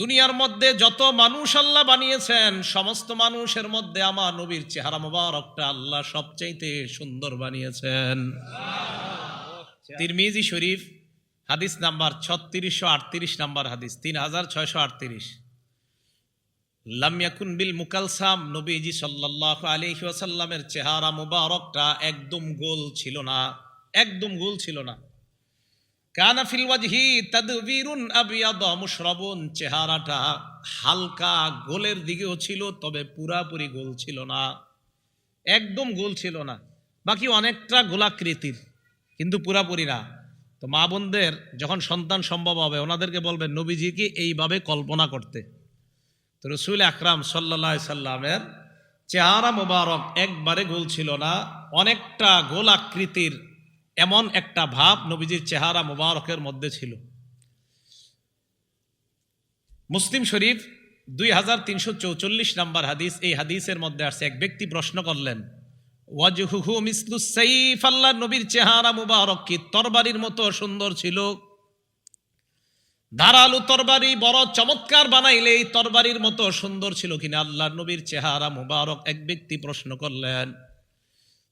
দুনিয়ার মধ্যে যত মানুষ আল্লাহ বানিয়েছেন সমস্ত মানুষের মধ্যে আমার নবীর চেহারা মোবারকটা আল্লাহ সবচাইতে সুন্দর বানিয়েছেন। তিরমিজি শরীফ হাদিস নাম্বার 3638 নাম্বার হাদিস, 3638। লাম ইয়াকুন বিল মুকালসাম, নবীজি সাল্লাল্লাহু আলাইহি ওয়াসাল্লামের চেহারা মোবারকটা একদম গোল ছিল না, একদম গোল ছিল না। কানা ফিল ওয়াজহি তাদবীরুন আবিয়াদ মুশরাবুন, চেহারাটা হালকা গোলের দিকেও ছিল, তবে পুরাপুরি গোল ছিল না, একদম গোল ছিল না, বাকি অনেকটা গোলাকৃতির, কিন্তু পুরাপুরি না। তো মা বোনদের যখন সন্তান সম্ভব হবে ওনাদেরকে বলবেন নবীজিকে এইভাবে কল্পনা করতে। তো রাসূল আকরাম সাল্লাল্লাহু আলাইহি সাল্লামের চেহারা মোবারক একবারে গোল ছিল না, অনেকটা গোলাকৃতির, এমন একটা ভাব নবীজির চেহারা মোবারকের মধ্যে ছিল। মুসলিম শরীফ 2344 নাম্বার হাদিস, এই হাদিসের মধ্যে আসছে এক ব্যক্তি প্রশ্ন করলেন, ওয়াজহুহু মিসলুস সাইফ, আল্লাহর নবীর চেহারা মুবারক কি তরবারির মতো সুন্দর ছিল? ধারালো তরবারি বড় চমৎকার বানাইলে এই তরবারির মতো সুন্দর ছিল কিনা আল্লাহর নবীর চেহারা মুবারক? এক ব্যক্তি প্রশ্ন করলেন।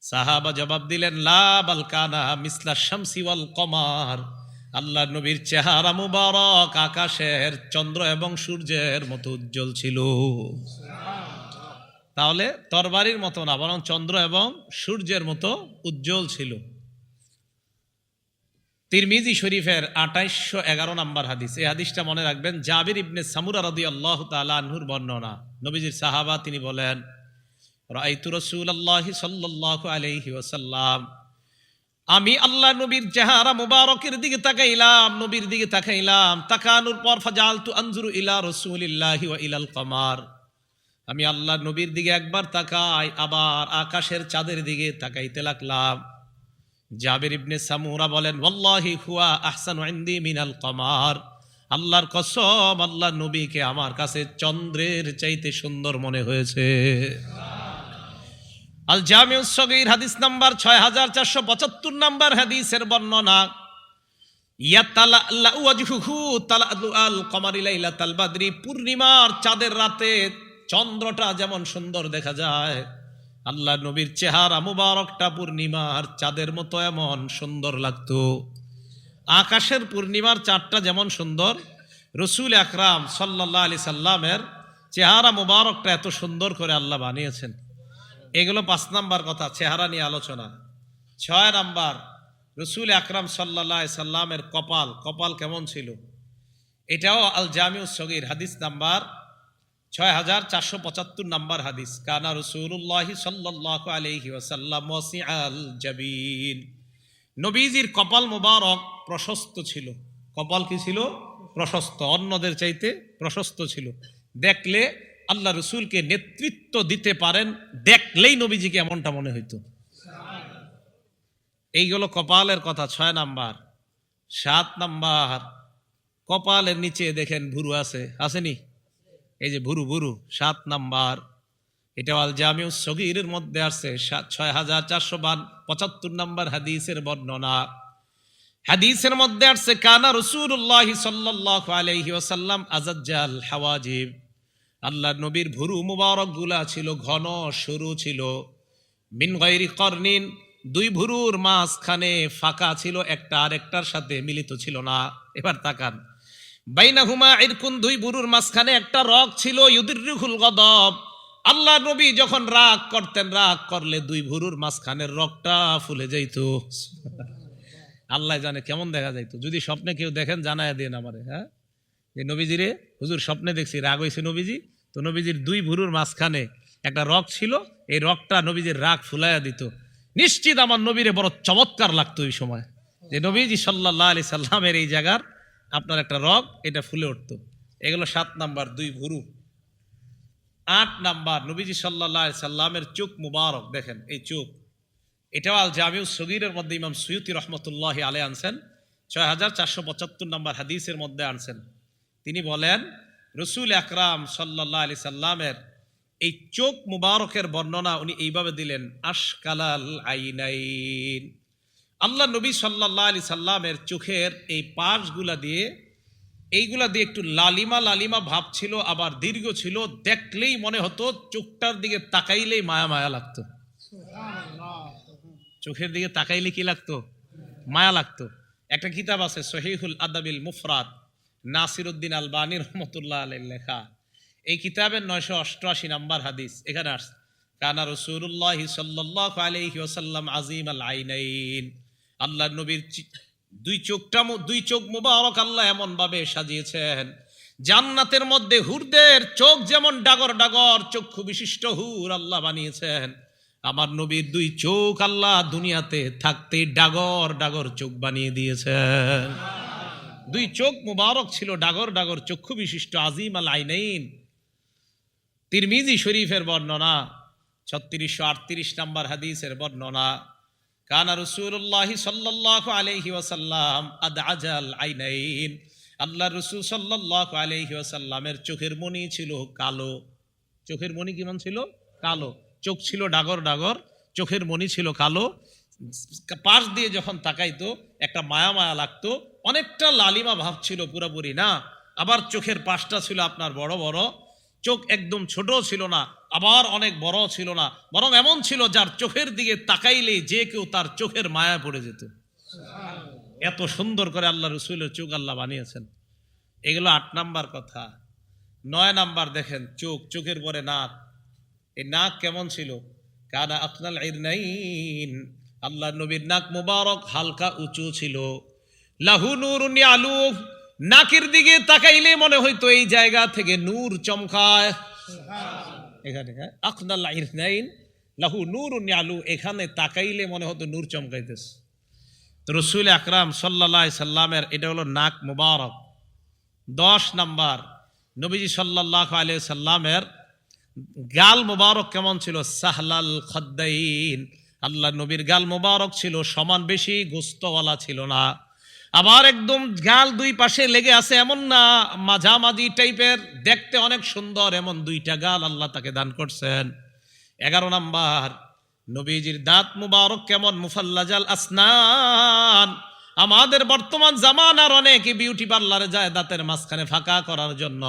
সাহাবা জবাব দিলেন, লা বাল কানা মিসলা শামসি ওয়াল কমার, আল্লাহর নবীর চেহারা মুবারক আকাশের চন্দ্র এবং সূর্যের মতো উজ্জ্বল ছিল। তাহলে তরবারির মতো না, বরং চন্দ্র এবং সূর্যের মতো উজ্জ্বল ছিল। তিরমিজি শরীফের 2811 নাম্বার হাদিস, এই হাদিসটা মনে রাখবেন। জাবির ইবনে সামুরা রাদিয়াল্লাহু তাআলা আনহুর বর্ণনা, নবীজির সাহাবা, তিনি বলেন, রাআইতু রাসূলুল্লাহি সাল্লাল্লাহু আলাইহি ওয়াসাল্লাম, আমি আল্লাহ নবীর চেহারা মুবারকের দিকে তাকাইলাম, নবীর দিকে তাকাইলাম, তাকানোর পর ফাজালতু আনজুরু ইলা রাসূলিল্লাহি ওয়া ইলাল কমার, আমি আল্লাহ নবীর দিকে একবার তাকাই, আবার আকাশের চাঁদের দিকে তাকাইতে লাগলাম। জাবির ইবনে সামুরা বলেন, ওয়াল্লাহি হুয়া আহসানু ইনদি মিনাল কমার, আল্লাহর কসম, আল্লাহ নবীকে আমার কাছে চন্দ্রের চাইতে সুন্দর মনে হয়েছে। আল জামিউস সগীর হাদিস নাম্বার 6475 নাম্বার হাদিসের বর্ণনা, ইয়াতালাল্লাউ ওয়াজহুহু তালাআল কমারি লাইলাতাল বাদরি, পূর্ণিমার চাঁদের রাতে চন্দ্রটা যেমন সুন্দর দেখা যায়, আল্লাহ নবীর চেহারা মুবারকটা পূর্ণিমার চাঁদের মতো এমন সুন্দর লাগতো। আকাশের পূর্ণিমার চাঁদটা যেমন সুন্দর, রাসূল আকরাম সাল্লাল্লাহু আলাইহি সাল্লামের চেহারা মুবারকটা এত সুন্দর করে আল্লাহ বানিয়েছেন। এগুলো 5 নাম্বার কথা, চেহারা নিয়ে আলোচনা। 6 নাম্বার, রাসূল আকরাম সাল্লাল্লাহু আলাইহি সাল্লামের কপাল, কপাল কেমন ছিল? এটাও আল জামিউস সগীর হাদিস নাম্বার 6475 নাম্বার হাদিস। কানা রাসূলুল্লাহি সাল্লাল্লাহু আলাইহি ওয়াসাল্লাম ওয়াসিআল জাবিন, নবীজির কপাল মোবারক প্রশস্ত ছিল। কপাল কি ছিল? প্রশস্ত, অন্যদের চাইতে প্রশস্ত ছিল। দেখলে আল্লাহ রসুলকে নেতৃত্ব দিতে পারেন, দেখলেই নবীজিকে এমনটা মনে হইতো। এইগুলো কপালের কথা 6 নাম্বার। 7 নাম্বার, কপালের নিচে দেখেন ভুরু আছে, আসেনি? এই যে ভুরু, ভুরু 7 নাম্বার। এটা আল জামিউস সগীরের মধ্যে আছে, 6475 নাম্বার হাদিসের বর্ণনা। হাদিসের মধ্যে আছে, কানা রাসূলুল্লাহি সাল্লাল্লাহু আলাইহি ওয়াসাল্লাম আযাজ্জাল হাওয়াজিব, আল্লাহ নবীর ভুরু মুবারক গুলা ছিল ঘন, সরু ছিল। মিন গায়রি করনিন, 2 ভুরুর মাঝখানে ফাঁকা ছিল, একটা আরেকটার সাথে মিলিত ছিল না। এবার তাকান, বাইনাহুমা ইরকুন, 2 ভুরুর মাঝখানে একটা রগ ছিল। ইউদিররুহুল গদব, আল্লাহ নবী যখন রাগ করতেন, রাগ করলে 2 ভুরুর মাঝখানের রগটা ফুলে যাইত। আল্লাহ জানে কেমন দেখা যাইতো। যদি স্বপ্নে কেউ দেখেন জানায় দেন আমারে, হ্যাঁ, যে নবীজিরে হুজুর স্বপ্নে দেখছি রাগ হয়েছে নবীজি, তো নবীজির 2 ভুরুর মাঝখানে একটা রগ ছিল, এই রগটা নবীজির রাগ ফুলাইয়া দিত। নিশ্চিত আমার নবীরে বড় চমৎকার লাগতো ওই সময়, যে নবীজি সাল্লাল্লাহু আলাইহি সাল্লামের এই জায়গার আপনার একটা রগ, এটা ফুলে উঠতো। এগুলো 7 নাম্বার, 2 ভুরু। 8 নাম্বার, নবীজি সাল্লাল্লাহু আলাইহি সাল্লামের চোখ মুবারক, দেখেন এই চোখ, এটাও আল জামিউস সগীরের মধ্যে ইমাম সুয়ুতি রহমতুল্লাহি আলাইহি আনছেন, 6475 নাম্বার হাদিসের মধ্যে আনছেন। তিনি বলেন, রাসূল আকরাম সাল্লাল্লাহু আলাইহি সাল্লামের এই চোখ মুবারকের বর্ণনা উনি এইভাবে দিলেন, আশকালাল আইনাইন, আল্লাহ নবী সাল্লাল্লাহু আলাইহি সাল্লামের চোখের এই পাশগুলা দিয়ে এইগুলা দিয়ে একটু লালিমা লালিমা ভাব ছিল, আবার দীর্ঘ ছিল, দেখলেই মনে হতো চোখটার দিকে তাকাইলেই মায়া মায়া লাগতো। চোখের দিকে তাকাইলে কি লাগতো? মায়া লাগতো। একটা কিতাব আছে সহিহুল আদাবিল মুফরাদ, নাসিরউদ্দিন আলবানী রহমতুল্লাহ আলাইহির লেখা। এই কিতাবের 988 নম্বর হাদিস এখানে আসছে, কানা রাসূলুল্লাহি সাল্লাল্লাহু আলাইহি ওয়াসাল্লাম আযীমাল আইনাইন। আল্লাহর নবীর দুই চোখ মুবারক আল্লাহ এমন ভাবে সাজিয়েছেন, জান্নাতের মধ্যে হুরদের চোখ যেমন ডাগর ডাগর চক্ষু বিশিষ্ট হুর আল্লাহ বানিয়েছেন, আমার নবীর দুই চোখ আল্লাহ দুনিয়াতে থাকতে ডাগর ডাগর চোখ বানিয়ে দিয়েছেন। দুই চোখ মুবারক ছিল ডাগর ডাগর চক্ষু বিশিষ্ট, আজিম আল আইনাইন। তিরমিজি শরীফের বর্ণনা, 3638 নম্বর হাদিসের বর্ণনা, কানা রাসূলুল্লাহি সাল্লাল্লাহু আলাইহি ওয়াসাল্লাম আদআজাল আইনাইন। আল্লাহ রাসূল সাল্লাল্লাহু আলাইহি ওয়াসাল্লামের চোখের মণি ছিল কালো। চোখের মণি কেমন ছিল? কালো। চোখ ছিল ডাগর ডাগর, চোখের মণি ছিল কালো। পাশ দিয়ে যখন তাকাইতো একটা মায়া মায়া লাগতো, অনেকটা লালিমা ভাব ছিল, পুরাপুরি না। আবার চোখের পাশটা ছিল আপনার বড় বড়, চোখ একদম ছোট ছিল না, আবার অনেক বড় ছিল না, বরং এমন ছিল যার চোখের দিকে তাকাইলে যে কেউ তার চোখের মায়া পড়ে যেত। এত সুন্দর করে আল্লাহ রসুলের চোখ আল্লাহ বানিয়েছেন। এগুলো 8 নাম্বার কথা। 9 নাম্বার দেখেন, চোখের পরে নাক। এই নাক কেমন ছিল? কানা আকনাল ইরনাইন। আল্লাহ নবীর নাক মুবারক হালকা উঁচু ছিল। লাহু নূরুন ইয়ালু। নাকের দিকে তাকাইলে মনে হইতো এই জায়গা থেকে নূর চমকায়। এখানে আকনাল ইরনাইন লাহু নূরুন ইয়ালু, এখানে তাকাইলে মনে হতো নূর চমকাইতেছে। তো রাসূল আকরাম সাল্লাল্লাহু আলাইহি সাল্লামের এটা হলো নাক মুবারক। 10 নাম্বার, নবীজি সাল্লাল্লাহু আলাইহি সাল্লামের গাল মুবারক কেমন ছিল? সাহলাল খাদ্দাইন। আল্লাহ নবীর গাল মুবারক ছিল সমান, বেশি গোস্তওয়ালা ছিল না, আবার একদম গাল দুই পাশে লেগে আছে এমন না, মাঝামাঝি টাইপের, দেখতে অনেক সুন্দর, এমন দুইটা গাল আল্লাহ তাকে দান করছেন। 11 নাম্বার, নবীজির দাঁত মুবারক কেমন? মুফাল্লাজাল আসনান। আমাদের বর্তমান জামানার অনেকে বিউটি পার্লারে যায় দাঁতের মাঝখানে ফাঁকা করার জন্য।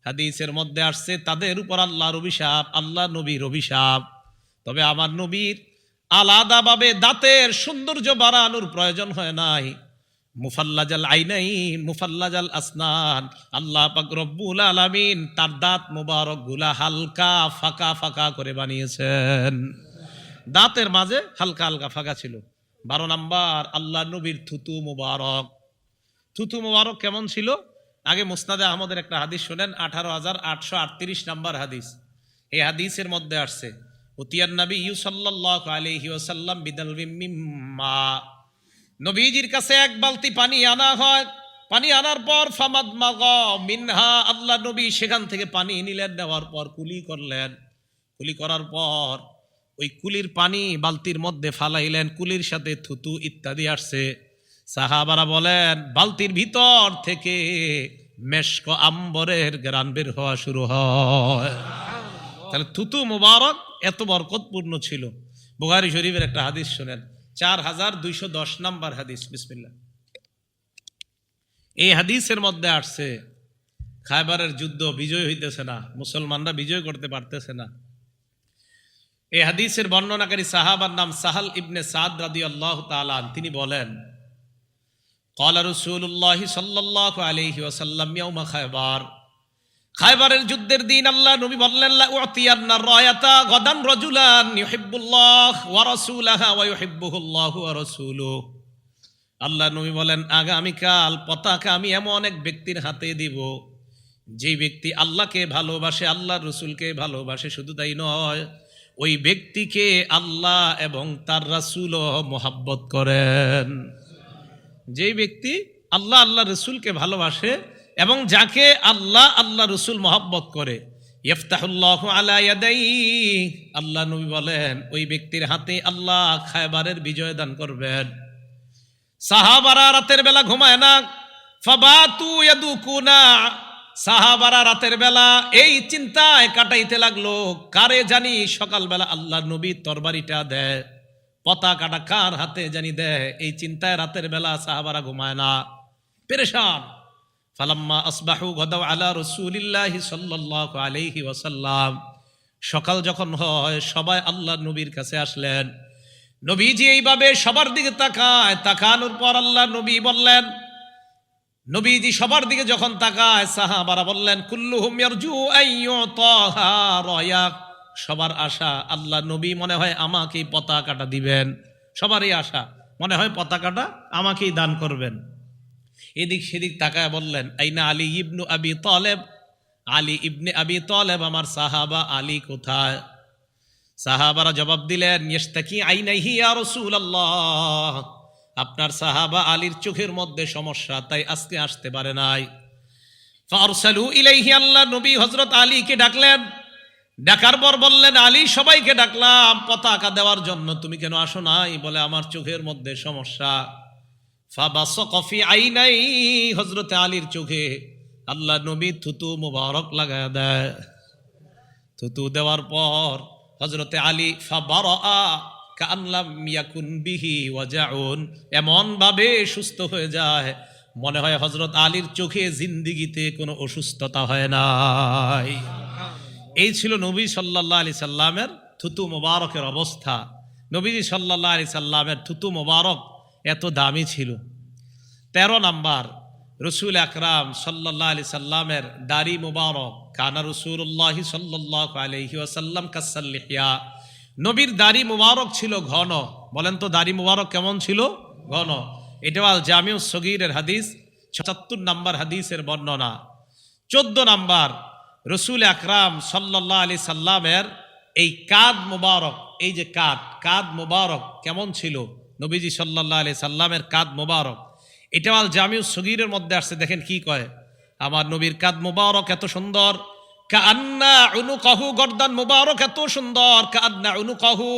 হাদিসের মধ্যে আসছে তাদের উপর আল্লাহর অভিশাপ, আল্লাহ নবীর অভিশাপ। তবে আমার নবীর আলাদাভাবে দাঁতের সৌন্দর্য বাড়ানোর প্রয়োজন হয় নাই। মুফাল্লাজাল আইনাইন মুফাল্লাজাল আসনান, আল্লাহ পাক রব্বুল আলামিন তার দাঁত মুবারক গুলা হালকা ফাঁকা ফাঁকা করে বানিয়েছেন। দাঁতের মাঝে হালকা হালকা ফাঁকা ছিল। 12 নাম্বার, আল্লাহ নবীর থুতু মুবারক। থুতু মুবারক কেমন ছিল? আগে মুসনাদে আহমদের একটা হাদিস শুনেন, 18,838 নাম্বার হাদিস। এই হাদিসের মধ্যে আসছে, উতিয়ান নবী সাল্লাল্লাহু আলাইহি ওয়াসাল্লাম বিদালবিম মিম্মা। নবীজির কাছে এক বালতি পানি আনা হয়। পানি আনার পর ফামাদ মাগা মিনহা, আল্লাহ নবী সেখান থেকে পানি নিলেন, নেওয়ার পর কুলি করলেন। কুলি করার পর ওই কুলির পানি বালতির মধ্যে ফালাইলেন, কুলির সাথে থুতু ইত্যাদি আসছে। সাহাবারা বলেন বালতির ভিতর থেকে মেশক আম্বরের ঘ্রাণ বের হওয়া শুরু হয়। তাহলে থুতু মুবারক এত বরকতপূর্ণ ছিল। বুখারী শরীফের একটা হাদিস শুনেন, 4210 নাম্বার হাদিস। বিসমিল্লাহ। এই হাদিসের মধ্যে আসছে খায়বারের যুদ্ধ বিজয় হইতেছে না, মুসলমানরা বিজয় করতে পারতেছে না। এই হাদিসের বর্ণনাকারী সাহাবার নাম সাহাল ইবনে সাদ রাদিয়াল্লাহু তাআলা। তিনি বলেন, ক্বালা রাসূলুল্লাহি সাল্লাল্লাহু আলাইহি ওয়াসাল্লাম ইয়াউমা খায়বার। খায়বারের যুদ্ধের দিন আল্লাহ নবী বললেন, লা উতিয়ান্না রায়াতা গাদান রাজুলান ইউহিব্বুল্লাহ ওয়া রাসূলুহু ওয়া ইউহিব্বুহুল্লাহু ওয়া রাসূলুহু। আল্লাহ নবী বলেন, আগামীকাল পতাকা আমি এমন এক ব্যক্তির হাতে দিব, যে ব্যক্তি আল্লাহকে ভালোবাসে, আল্লাহর রাসূলকে ভালোবাসে, শুধু তাই নয়, ওই ব্যক্তিকে আল্লাহ এবং তার রাসূলও মহব্বত করেন। যেই ব্যক্তি আল্লাহ আল্লাহ রসুলকে ভালোবাসে এবং যাকে আল্লাহ আল্লাহ রসুল মহব্বত করে, ইফতাহুল্লাহু আলা ইয়াদাইহি, আল্লাহ নবী বলেন ওই ব্যক্তির হাতে আল্লাহ খায়বারের বিজয় দান করবেন। সাহাবারা রাতের বেলা ঘুমায় না, ফাবাতু ইয়াদুকুনা। সাহাবারা রাতের বেলা এই চিন্তায় কাটাইতে লাগলো, কারে জানি সকালবেলা আল্লাহ নবী তরবারিটা দেয়, পতাকাটা কার হাতে জানি দেয়। এই চিন্তায় রাতের বেলা সাহাবারা ঘুমায় না, পেরেশান। ফালাম্মা আসবাহু গাদাউ আলা রাসূলিল্লাহি সাল্লাল্লাহু আলাইহি ওয়াসাল্লাম, সকাল যখন হয় সবাই আল্লাহর নবীর কাছে আসলেন। নবীজি এইভাবে সবার দিকে তাকায়, তাকানোর পর আল্লাহর নবী বললেন, নবীজি সবার দিকে যখন তাকায় সাহাবারা বললেন কুল্লুহুম ইয়ারজু আইয়ুতাহা রায়াক, সবার আশা আল্লাহ নবী মনে হয় আমাকেই পতাকাটা দিবেন, সবারই আশা মনে হয় পতাকাটা আমাকেই দান করবেন। এদিক সেদিক তাকায় বললেন আইনা আলী ইবনু আবি তালেব, আলী ইবনে আবি তালেব আমার সাহাবা আলী কোথায়? সাহাবারা জবাব দিলেন ইস্তাকি আইনাইহি ইয়া রাসূলুল্লাহ, আপনার সাহাবা আলীর চোখের মধ্যে সমস্যা, তাই আজকে আসতে পারে নাই। ফারসালু ইলাইহি, আল্লাহ নবী হযরত আলীকে ডাকলেন। ডাকার পর বললেন আলী সবাইকে ডাকলাম পতাকা দেওয়ার জন্য, তুমি কেন আসো নাই? বলে আমার চোখের মধ্যে সমস্যা। ফাবাসাকা ফি আইনাই, হযরত আলীর চোখে আল্লাহ নবী থুতু মুবারক লাগায় দেয়। থুতু দেওয়ার পর হযরতে আলী ফাবারা কাআল্লাম ইয়াকুন বিহি ওয়াজাউন, এমন ভাবে সুস্থ হয়ে যায় মনে হয় হযরত আলীর চোখে জিন্দেগিতে কোনো অসুস্থতা হয় নাই। এই ছিল নবী সাল্লাল্লাহু আলাইহি সাল্লামের থুতু মুবারকের অবস্থা। নবীজি সাল্লাল্লাহু আলাইহি সাল্লামের থুতু মুবারক এত দামি ছিল। 13 নাম্বার, রসুল আকরাম সাল্লাল্লাহু আলাইহি সাল্লামের দাড়ি মুবারক। কানা রাসূলুল্লাহ সাল্লাল্লাহু আলাইহি ওয়াসাল্লাম কাসাল লিহিয়া, নবীর দাড়ি মুবারক ছিল ঘন। বলেন তো দাড়ি মুবারক কেমন ছিল? ঘন। এটা আল জামিউস সগীরের হাদিস, ৭৭ নাম্বার হাদিসের বর্ণনা। 14 নাম্বার, রসুল আকরাম সাল্লাল্লাহু আলাইহি সাল্লামের এই কাঁধ মুবারক, এই যে কাঁধ মুবারক কেমন ছিল? নবীজি সাল্লাল্লাহু আলাইহি সাল্লামের কাঁধ মুবারক, এটা আল জামিউস সগীরের মধ্যে আসছে। দেখেন কি কয়, আমার নবীর কাঁধ মুবারক এত সুন্দর, কাআন্না উনুকাহু, গর্দান মুবারক এত সুন্দর, কাআন্না উনুকাহু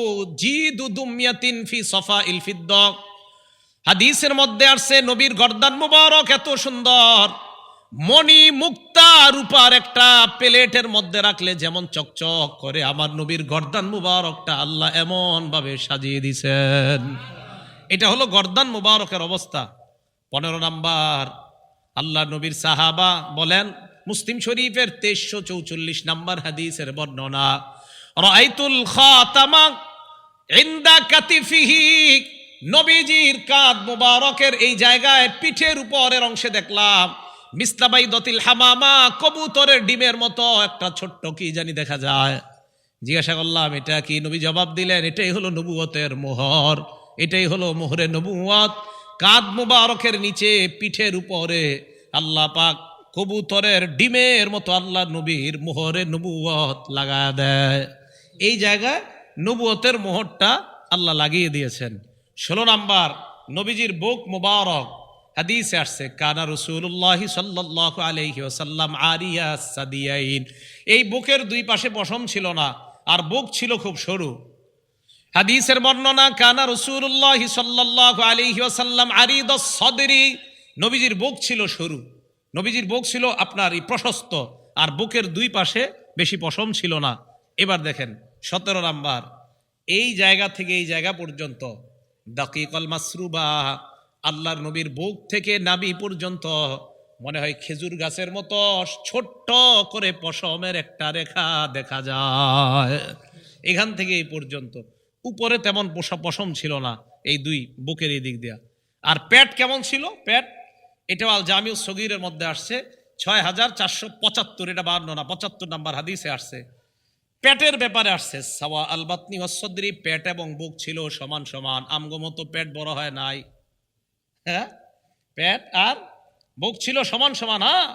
জিদু দুমিয়াতিন ফি সাফাইল ফিদ্দা। হাদিসের মধ্যে আসছে নবীর গর্দান মুবারক এত সুন্দর, মণি মুক্তা রূপার একটা প্লেটের মধ্যে রাখলে যেমন চকচক করে, আমার নবীর গর্দান মুবারকটা আল্লাহ এমন ভাবে সাজিয়ে দিয়েছেন। এটা হলো গর্দান মুবারকের অবস্থা। 15 নাম্বার, আল্লাহ নবীর সাহাবা বলেন, মুসলিম শরীফের 2344 নাম্বার হাদিসের বর্ণনা, রাআইতুল খাতামা ইনদা কাতিফিহি, নবীজির কাঁধ মুবারকের এই জায়গায় পিঠের উপরের অংশে দেখলাম মিসলাবাইদাতিল হামামা, কবুতরের ডিমের মতো একটা ছোট্ট কি জানি দেখা যায়। জিজ্ঞাসা করলাম এটা কি? নবী জবাব দিলেন এটাই হলো নবুয়তের মোহর, এটাই হলো মোহরে নবুয়ত। কাঁধ মুবারকের নিচে পিঠের উপরে আল্লাহ পাক কবুতরের ডিমের মতো আল্লাহ নবীর মোহরে নবুয়ত লাগায় দেয়। এই জায়গায় নবুয়তের মোহরটা আল্লাহ লাগিয়ে দিয়েছেন। 16 নাম্বার, নবীজির বুক মুবারক, হাদিসে আসছে কানা রাসূলুল্লাহ সাল্লাল্লাহু আলাইহি ওয়াসাল্লাম আরিয়া সাদিয়াইন, এই বুকের দুই পাশে পশম ছিল না, আর বুক ছিল খুব সরু। হাদিসের বর্ণনা, কানা রাসূলুল্লাহ সাল্লাল্লাহু আলাইহি ওয়াসাল্লাম আরিদাস সাদরি, নবীজির বুক ছিল সরু, নবীজির বুক ছিল আপনার প্রশস্ত, আর বুকের দুই পাশে বেশি পশম ছিল না। এবার দেখেন 17 নাম্বার, এই জায়গা থেকে এই জায়গা পর্যন্ত দাকিকাল মাসরুবা, আল্লাহর নবীর বুক থেকে নাভি পর্যন্ত মনে হয় খেজুর গাছের মতো ছোট্ট করে পশমের একটা রেখা দেখা যায়। এখান থেকে এই পর্যন্ত, উপরে তেমন পশম ছিল না এই দুই বুকের এই দিক দিয়া। আর পেট কেমন ছিল? পেট, এটা আল জামিউস সগীরের মধ্যে আসছে 6475, এটা 75 নাম্বার হাদিসে আসছে। পেটের ব্যাপারে আসছে সাওয়া আল বাতনি ওয়াস সদরি, পেট এবং বুক ছিল সমান সমান, আমগো মতো পেট বড় হয় নাই। হ্যাঁ, পেট আর বুক ছিল সমান সমান। হ্যাঁ,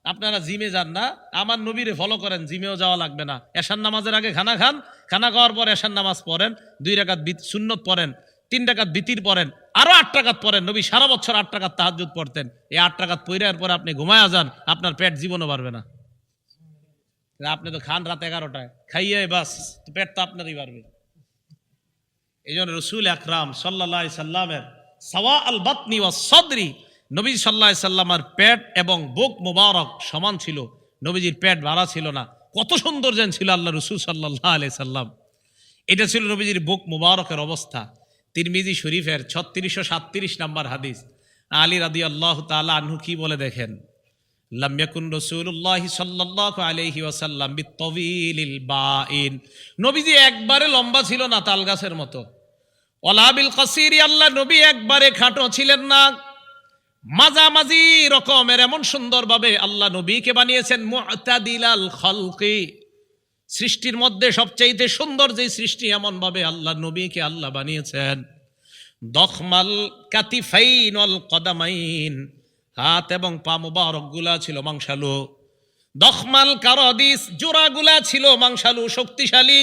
আপনারা জিমে যান না, আমার নবীরে ফলো করেন, জিমেও যাওয়া লাগবে না। এশার নামাজের আগে খানা খান, খানা খাওয়ার পর এশার নামাজ পড়েন, 2 রাকাত সুন্নত পড়েন, 3 রাকাত বিতির পড়েন, আরো 8 রাকাত পড়েন। নবী সারা বছর 8 রাকাত তাহাজ্জুদ পড়তেন। এই 8 রাকাত পড়ার পর আপনি ঘুমায়া যান, আপনার পেট জীবনও বাড়বে না। আপনি তো খান রাত 11টায়, খাইয়ে বাস, পেট তো আপনারই বাড়বে। এই জন্য রসুল আকরাম সাল্লাল্লাহু আলাইহি সাল্লামের সাওয়া আল বাতনি ওয়াস সদরি, নবী সাল্লাল্লাহু আলাইহি সাল্লামের পেট এবং বুক মুবারক সমান ছিল, নবীজির পেট বাড়া ছিল না। কত সুন্দর যেন ছিল আল্লাহ রসুল সাল্লাল্লাহু আলাইহি সাল্লাম। এটা ছিল নবীজির বুক মুবারকের অবস্থা। তিরমিজি শরীফের 3637 নাম্বার হাদিস, আলী রাদিয়াল্লাহু তাআলা আনহু কি বলে দেখেন, লাম ইয়াকুন রাসূলুল্লাহ সাল্লাল্লাহু আলাইহি ওয়াসাল্লাম বিত্তাওয়িলিল বাইন, নবীজি একবারে লম্বা ছিল না তাল গাছের মতো। ওয়ালা বিল কাসিরি, আল্লাহ নবী একবারে খাটো ছিলেন না, মাঝামাঝি রকমের এমন সুন্দরভাবে আল্লাহ নবীকে বানিয়েছেন। মুতাদিলাল খালকি, সৃষ্টির মধ্যে সবচাইতে সুন্দর যে সৃষ্টি, এমন ভাবে আল্লাহ নবীকে আল্লাহ বানিয়েছেন। দখমাল কাতিফাইন ওয়াল কদামাইন, হাত এবং পা মুবারক গুলা ছিল মাংসালু। দখমাল কারাদিস, জোড়াগুলা ছিল মাংসালু, শক্তিশালী।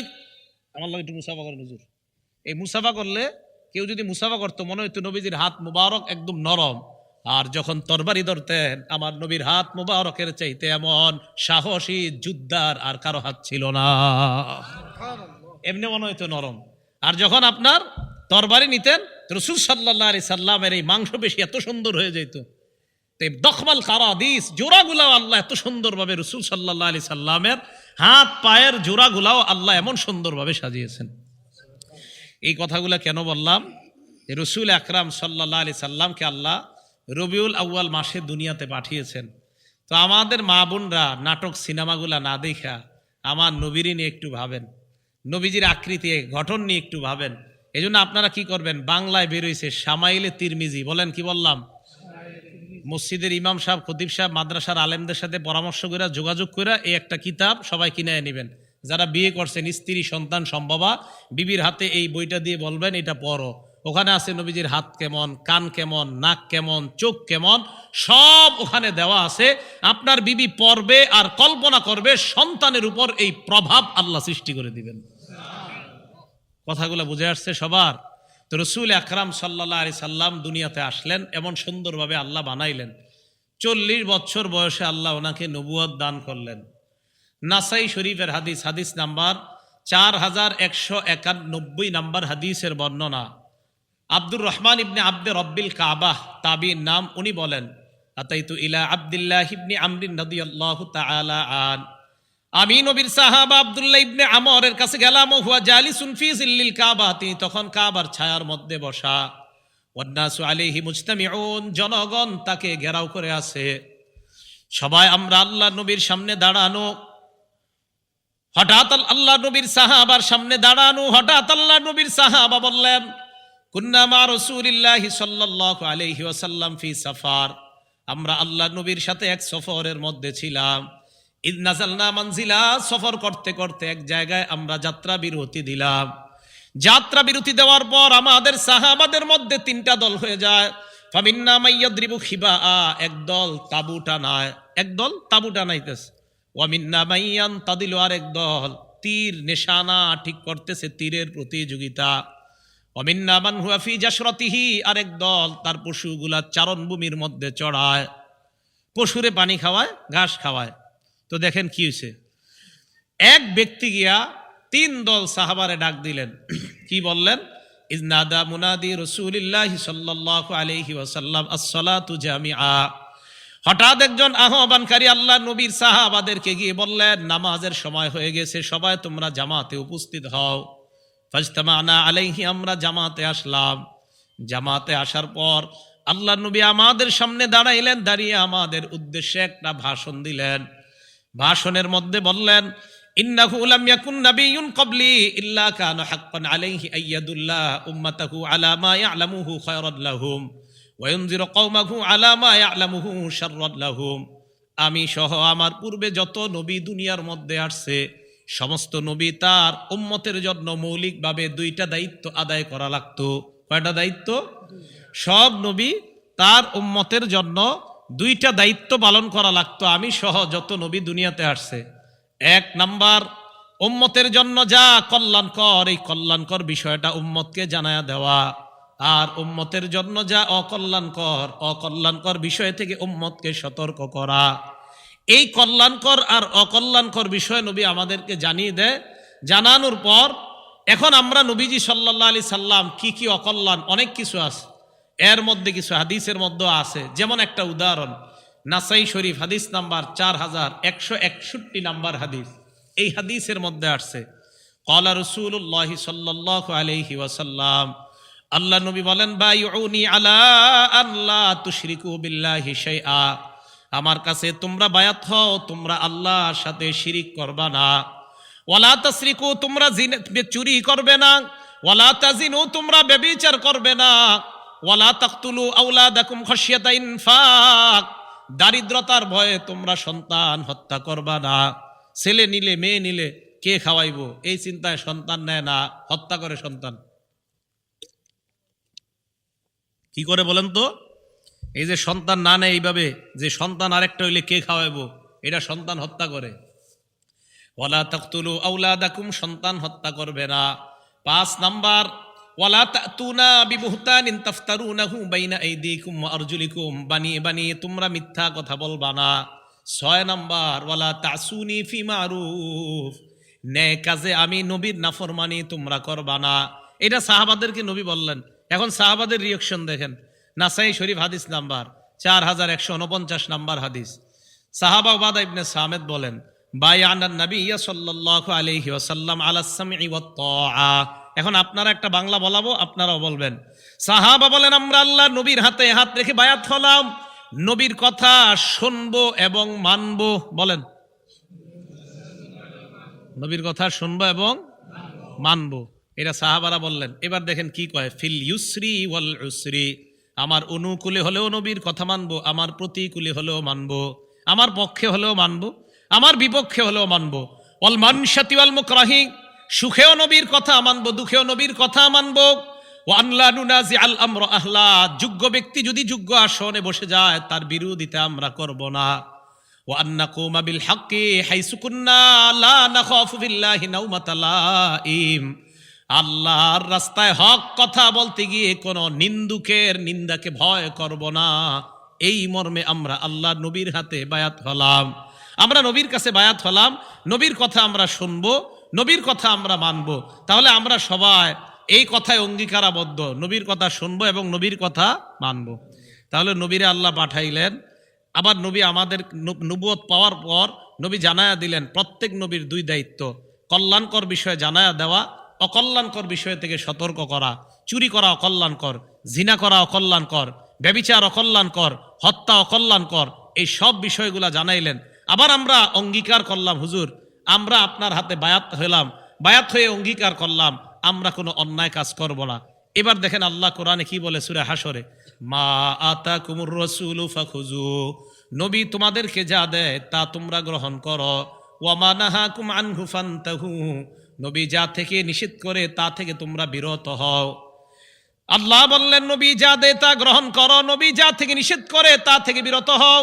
আমার লাগে একটু মুসাফা করেন হুজুর। এই মুসাফা করলে, কেউ যদি মুসাফা করতো মনে হইতো নবীজির হাত মুবারক একদম নরম, আর যখন তরবারি ধরতেন আমার নবীর হাত মুবারকের চাইতে এমন সাহসী যোদ্ধার আর কারো হাত ছিল না, এমনি মনে হইতো নরম। আর যখন আপনার তরবারি নিতেন রাসূল সাল্লাল্লাহু আলাইহি সাল্লামের এই মাংসপেশি এত সুন্দর হয়ে যেত। দখমাল কারাদিস, জোড়াগুলাও আল্লাহ এত সুন্দরভাবে রাসূল সাল্লাল্লাহু আলাইহি সাল্লামের হাত পায়ের জোড়াগুলাও আল্লাহ এমন সুন্দরভাবে সাজিয়েছেন। এই কথাগুলা কেন বললাম? রাসূল আকরাম সাল্লাল্লাহু আলাইহি সাল্লামকে আল্লাহ রবিউল আউয়াল মাসে দুনিয়াতে পাঠিয়েছেন। তো আমাদের মা বোনরা নাটক সিনেমাগুলা না দেখা আমার নবীর নিয়ে একটু ভাবেন, নবীজির আকৃতি গঠন নিয়ে একটু ভাবেন। এই জন্য আপনারা কি করবেন, বাংলায় বেরোইছে শামাইলে তিরমিজি, বলেন কি বললাম? মসজিদের ইমাম সাহেব, খতিব সাহেব, মাদ্রাসার আলেমদের সাথে পরামর্শ করে যোগাযোগ করে এই একটা কিতাব সবাই কিনে নেবেন। যারা বিয়ে করছেন, স্ত্রী সন্তান সম্ভবা, বিবির হাতে এই বইটা দিয়ে বলবেন এটা পড়ো। ওখানে আছে নবীজির হাত কেমন, কান কেমন, নাক কেমন, চোখ কেমন, সব ওখানে দেওয়া আছে। আপনার বিবি পড়বে আর কল্পনা করবে সন্তানের উপর এই প্রভাব আল্লাহ সৃষ্টি করে দিবেন। কথাগুলো বুঝে আসছে সবার? তো রাসূল আকরাম সাল্লাল্লাহু আলাইহি সাল্লাম দুনিয়াতে আসলেন, এমন সুন্দরভাবে আল্লাহ বানাইলেন। 40 বছর বয়সে আল্লাহ ওনাকে নবুয়ত দান করলেন। নাসাই শরীফের হাদিস, হাদিস নাম্বার 4191 নাম্বার হাদিসের বর্ণনা। আব্দুর রহমান ইবনে আব্দে রব্বিল কাবাহ, তাবির নাম, উনি বলেন আতাইতু ইলা আব্দুল্লাহ ইবনে আমর রাদিয়াল্লাহু তাআলা আন, আমি নবীর সাহাবা আব্দুল্লাহ ইবনে আমরের কাছে গেলাম। হুয়া জালিসুন ফি জিল্লিল কাবা, তিনি তখন কাবার ছায়ার মধ্যে বসা। ওয়ান্নাসু আলাইহি মুজতামিউন, জনগণ তাকে ঘেরাও করে আছে। সবাই আমরা আল্লাহ নবীর সামনে দাঁড়ানো। হঠাৎ আল্লাহ নবীর সাহাবার সামনে দাঁড়ানো, হঠাৎ আল্লাহ নবীর সাহাবা বললেন কুন্না মা রাসূলিল্লাহি সাল্লাল্লাহু আলাইহি ওয়াসাল্লাম ফি সাফার, আমরা আল্লাহ নবীর সাথে এক সফরের মধ্যে ছিলাম। ইদ নাযালনা মানজিলা, সফর করতে করতে এক জায়গায় আমরা যাত্রা বিরতি দিলাম। যাত্রা বিরতি দেওয়ার পর আমাদের সাহাবাদের মধ্যে 3টা দল হয়ে যায়। ফামিন্না মাইয়াদ্রিবু খিবা, একদল তাবু টানায়, একদল তাবু টানাইতেছে। ওয়ামিন্না মাইয়ান তাদিলু, আরেক দল তীর নিশানা ঠিক করতেছে, তীরের প্রতিযোগিতা। ওয়ামিন্না মান হুয়া ফি জাশরাতিহি, আরেক দল তার পশুগুলা চারণভূমির মধ্যে চড়ায়, পশুরে পানি খাওয়ায়, ঘাস খাওয়ায়। তো দেখেন কি হয়েছে, এক ব্যক্তি গিয়া 3 দল সাহাবারে ডাক দিলেন। কি বললেন? ইজনাদা মুনাদি রাসূলিল্লাহি সাল্লাল্লাহু আলাইহি ওয়াসাল্লাম আস-সালাতু জামিআ, হঠাৎ একজন আহ্বানকারী আল্লাহ নবীর সাহাবাদেরকে গিয়ে বললেন নামাজের সময় হয়ে গেছে, সবাই তোমরা জামাতে উপস্থিত হও। ফাজতামানা আলাইহি, আমরা জামাতে আসলাম। জামাতে আসার পর আল্লাহ নবী আমাদের সামনে দাঁড়াইলেন, দাঁড়িয়ে আমাদের উদ্দেশ্যে একটা ভাষণ দিলেন। ভাষণের মধ্যে বললেন ইন্নাহু লাম ইয়াকুন নাবিয়্যুন ক্বাবলি ইল্লা কানা হাক্কান আলাইহি আইয়াদুল্লাহ উম্মাতাহু আলা মা ইয়ালামুহু খায়রান লাহুম ওয়া ইউনজিরু কওমাহু আলা মা ইয়ালামুহু শাররান লাহুম, আমি সহ আমার পূর্বে যত নবী দুনিয়ার মধ্যে আসছে সমস্ত নবী তার উম্মতের জন্য মৌলিকভাবে 2টা দায়িত্ব আদায় করা লাগতো। কয়টা দায়িত্ব? সব নবী তার উম্মতের জন্য 2টা দায়িত্ব পালন করা লাগতো, আমি সহ যত নবী দুনিয়াতে আসছে। 1 নাম্বার, উম্মতের জন্য যা কল্যাণকর, এই কল্যাণকর বিষয়টা উম্মতকে জানায়া দেওয়া। আর উম্মতের জন্য যা অকল্যাণকর বিষয় থেকে উম্মতকে সতর্ক করা। এই কল্যাণকর আর অকল্যাণকর বিষয় নবী আমাদেরকে জানিয়ে দেয়। জানানোর পর এখন আমরা নবীজি সাল্লাল্লাহু আলাইহি সাল্লাম কি কি অকল্যাণ, অনেক কিছু আছে, এর মধ্যে কিছু হাদিসের মধ্যে আছে। যেমন একটা উদাহরণ, নাসাই শরীফ হাদিস নাম্বার 4161 নাম্বার হাদিস। এই হাদিসের মধ্যে আসছে ক্বালা রাসূলুল্লাহি সাল্লাল্লাহু আলাইহি ওয়াসাল্লাম, আল্লাহ নবী বলেন বাইউনি আলা আন লা তুশরিকু বিল্লাহি শাইআ, আমার কাছে তোমরা বায়াত হও, তোমরা আল্লাহর সাথে শিরিক করবা না। ওয়ালা তাসরিকু, তোমরা চুরি করবে না। ওয়ালা তাজিনু, তোমরা ব্যভিচার করবে না। ওয়ালা তাকতুলু আওলাদাকুম খাশিয়াতা ইনফাক, দারিদ্রতার ভয়ে তোমরা সন্তান হত্যা করবা না। ছেলে নিলে মেয়ে নিলে কে খাওয়াইবো এই চিন্তায় সন্তান নেয় না, হত্যা করে সন্তান। কি করে বলেন তো? এই যে সন্তান না নেয় এইভাবে, যে সন্তান আরেকটা হইলে কে খাওয়াইবো, এটা সন্তান হত্যা করে। ওয়ালা তাকতুলু আওলাদাকুম, সন্তান হত্যা করবে না। 5 নাম্বার, ওয়ালা তাতুনা বিবুহতানিন তাফতারুনাহু বাইনা আইদিকুম ওয়া আরজুলিকুম, বানিয়ে বানিয়ে তোমরা মিথ্যা কথা বলবা না। 6 নাম্বার, ওয়ালা তাসুনি ফি মারুফ, ন্যায় কাজে আমি নবীর নাফরমানি তোমরা করবা না। এটা সাহাবাদেরকে নবী বললেন। এখন সাহাবাদের রিঅ্যাকশন দেখেন। নাসাই শরীফ হাদিস নাম্বার 4149 নাম্বার হাদিস। সাহাবা উবাদা ইবনে সামিত বলেন, বায়ানান নবী সাল্লাল্লাহু আলাইহি ওয়াসাল্লাম আলা সামঈ ওয়াত তাআ। এখন আপনারা একটা বাংলা বলাবো, আপনারাও বলবেন। সাহাবা বলেন, আমরা আল্লাহর নবীর হাতে হাত রেখে বায়াত হলাম, নবীর কথা শুনবো এবং মানবো। বলেন, নবীর কথা শুনবো এবং মানবো। এটা সাহাবারা বললেন। এবার দেখেন কি কয়, ফিল ইউসরি ওয়াল উসরি, আমার অনুকূলে হলেও নবীর কথা মানবো, আমার প্রতিকূলে হলেও মানবো, আমার পক্ষে হলেও মানবো, আমার বিপক্ষে হলেও মানবো। ওয়াল মানশাতি ওয়াল মুকরাহি, সুখেও নবীর কথা মানবো, দুঃখেও নবীর কথা মানবো। ওয়া আন লা নুনাজি আল আমর আহলা, যোগ্য ব্যক্তি যদি যোগ্য আসনে বসে যায় তার বিরোধিতা আমরা করব না। ওয়া আন নাকুমা বিল হাক্কি হাইসু কুন্না লা নাখাফু বিল্লাহি নাওমাতা লাইম, আল্লাহর রাস্তায় হক কথা বলতে গিয়ে কোনো নিন্দুকের নিন্দাকে ভয় করব না। এই মর্মে আমরা আল্লাহ নবীর হাতে বায়াত হলাম। আমরা নবীর কাছে বায়াত হলাম, নবীর কথা আমরা শুনবো, নবীর কথা আমরা মানবো। তাহলে আমরা সবাই এই কথায় অঙ্গীকারাবদ্ধ, নবীর কথা শুনবো এবং নবীর কথা মানবো। তাহলে নবীরে আল্লাহ পাঠাইলেন। আবার নবী আমাদের নবুয়ত পাওয়ার পর নবী জানায়া দিলেন, প্রত্যেক নবীর 2 দায়িত্ব, কল্যাণকর বিষয়ে জানায়া দেওয়া, অকল্যাণকর বিষয় থেকে সতর্ক করা। চুরি করা অকল্যাণকর, জিনা করা অকল্যাণকর, ব্যভিচার অকল্যাণকর, হত্যা অকল্যাণকর, এই সব বিষয়গুলা জানাইলেন। আবার আমরা অঙ্গীকার করলাম, হুজুর আমরা আপনার হাতে বায়াত হলাম, বায়াত হয়ে অঙ্গীকার করলাম আমরা কোনো অন্যায় কাজ করব না। এবার দেখেন আল্লাহ কোরআনে কি বলে সূরা হাসরে, মা আতাকুমুর রাসূলু ফাখুযু, নবী তোমাদেরকে যা দেয় তা তোমরা গ্রহণ করো। ওয়া মা নাহাকুম আনহু ফান্তাহু, নবী যা থেকে নিষেধ করে তা থেকে তোমরা বিরত হও। আল্লাহ বললেন নবী যা দেয় তা গ্রহণ করো, নবী যা থেকে নিষেধ করে তা থেকে বিরত হও।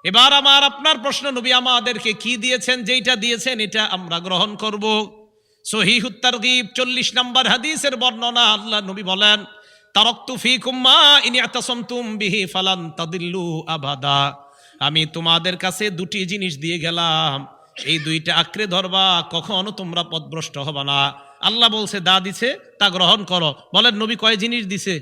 এবার আমার আপনার প্রশ্ন, নবী আমাদেরকে কি দিয়েছেন? যেইটা দিয়েছেন এটা আমরা গ্রহণ করব। সহিহুত তারগীব 40 নম্বর হাদিসের বর্ণনা, আল্লাহ নবী বলেন, তারাকতু ফীকুম মা ইন ইতাসামতুম বিহি ফালান তাদিল্লু আবাদা, আমি তোমাদের কাছে 2টি জিনিস দিয়ে গেলাম, এই 2টা আঁকড়ে ধরবা, কখনো তোমরা পথভ্রষ্ট হবা না। আল্লাহ বলছে দা দিছে তা গ্রহণ করো। বলেন নবী কয় জিনিস দিছে?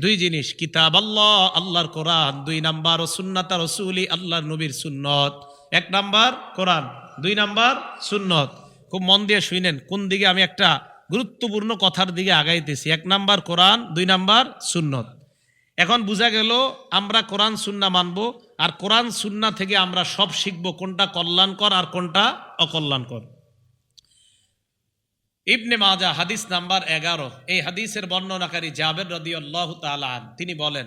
2 জিনিস, কিতাব আল্লাহ, আল্লাহর কোরআন, 2 নাম্বার ও সুন্নাত রাসূলি, আল্লাহর নবীর সুন্নত। 1 নাম্বার কোরআন, 2 নাম্বার সুন্নত। খুব মন দিয়ে শুনেন, কোন দিকে আমি একটা গুরুত্বপূর্ণ কথার দিকে আগাইতেছি। 1 নাম্বার কোরআন, 2 নাম্বার সুন্নত। এখন বোঝা গেল আমরা কোরআন সুন্নাহ মানবো, আর কোরআন সুন্নাহ থেকে আমরা সব শিখবো কোনটা কল্যাণকর আর কোনটা অকল্যাণকর। ইবনে মাজাহ হাদিস নাম্বার 11, এই হাদিসের বর্ণনাকারী জাবের রাদিয়াল্লাহু তাআলা আন, তিনি বলেন,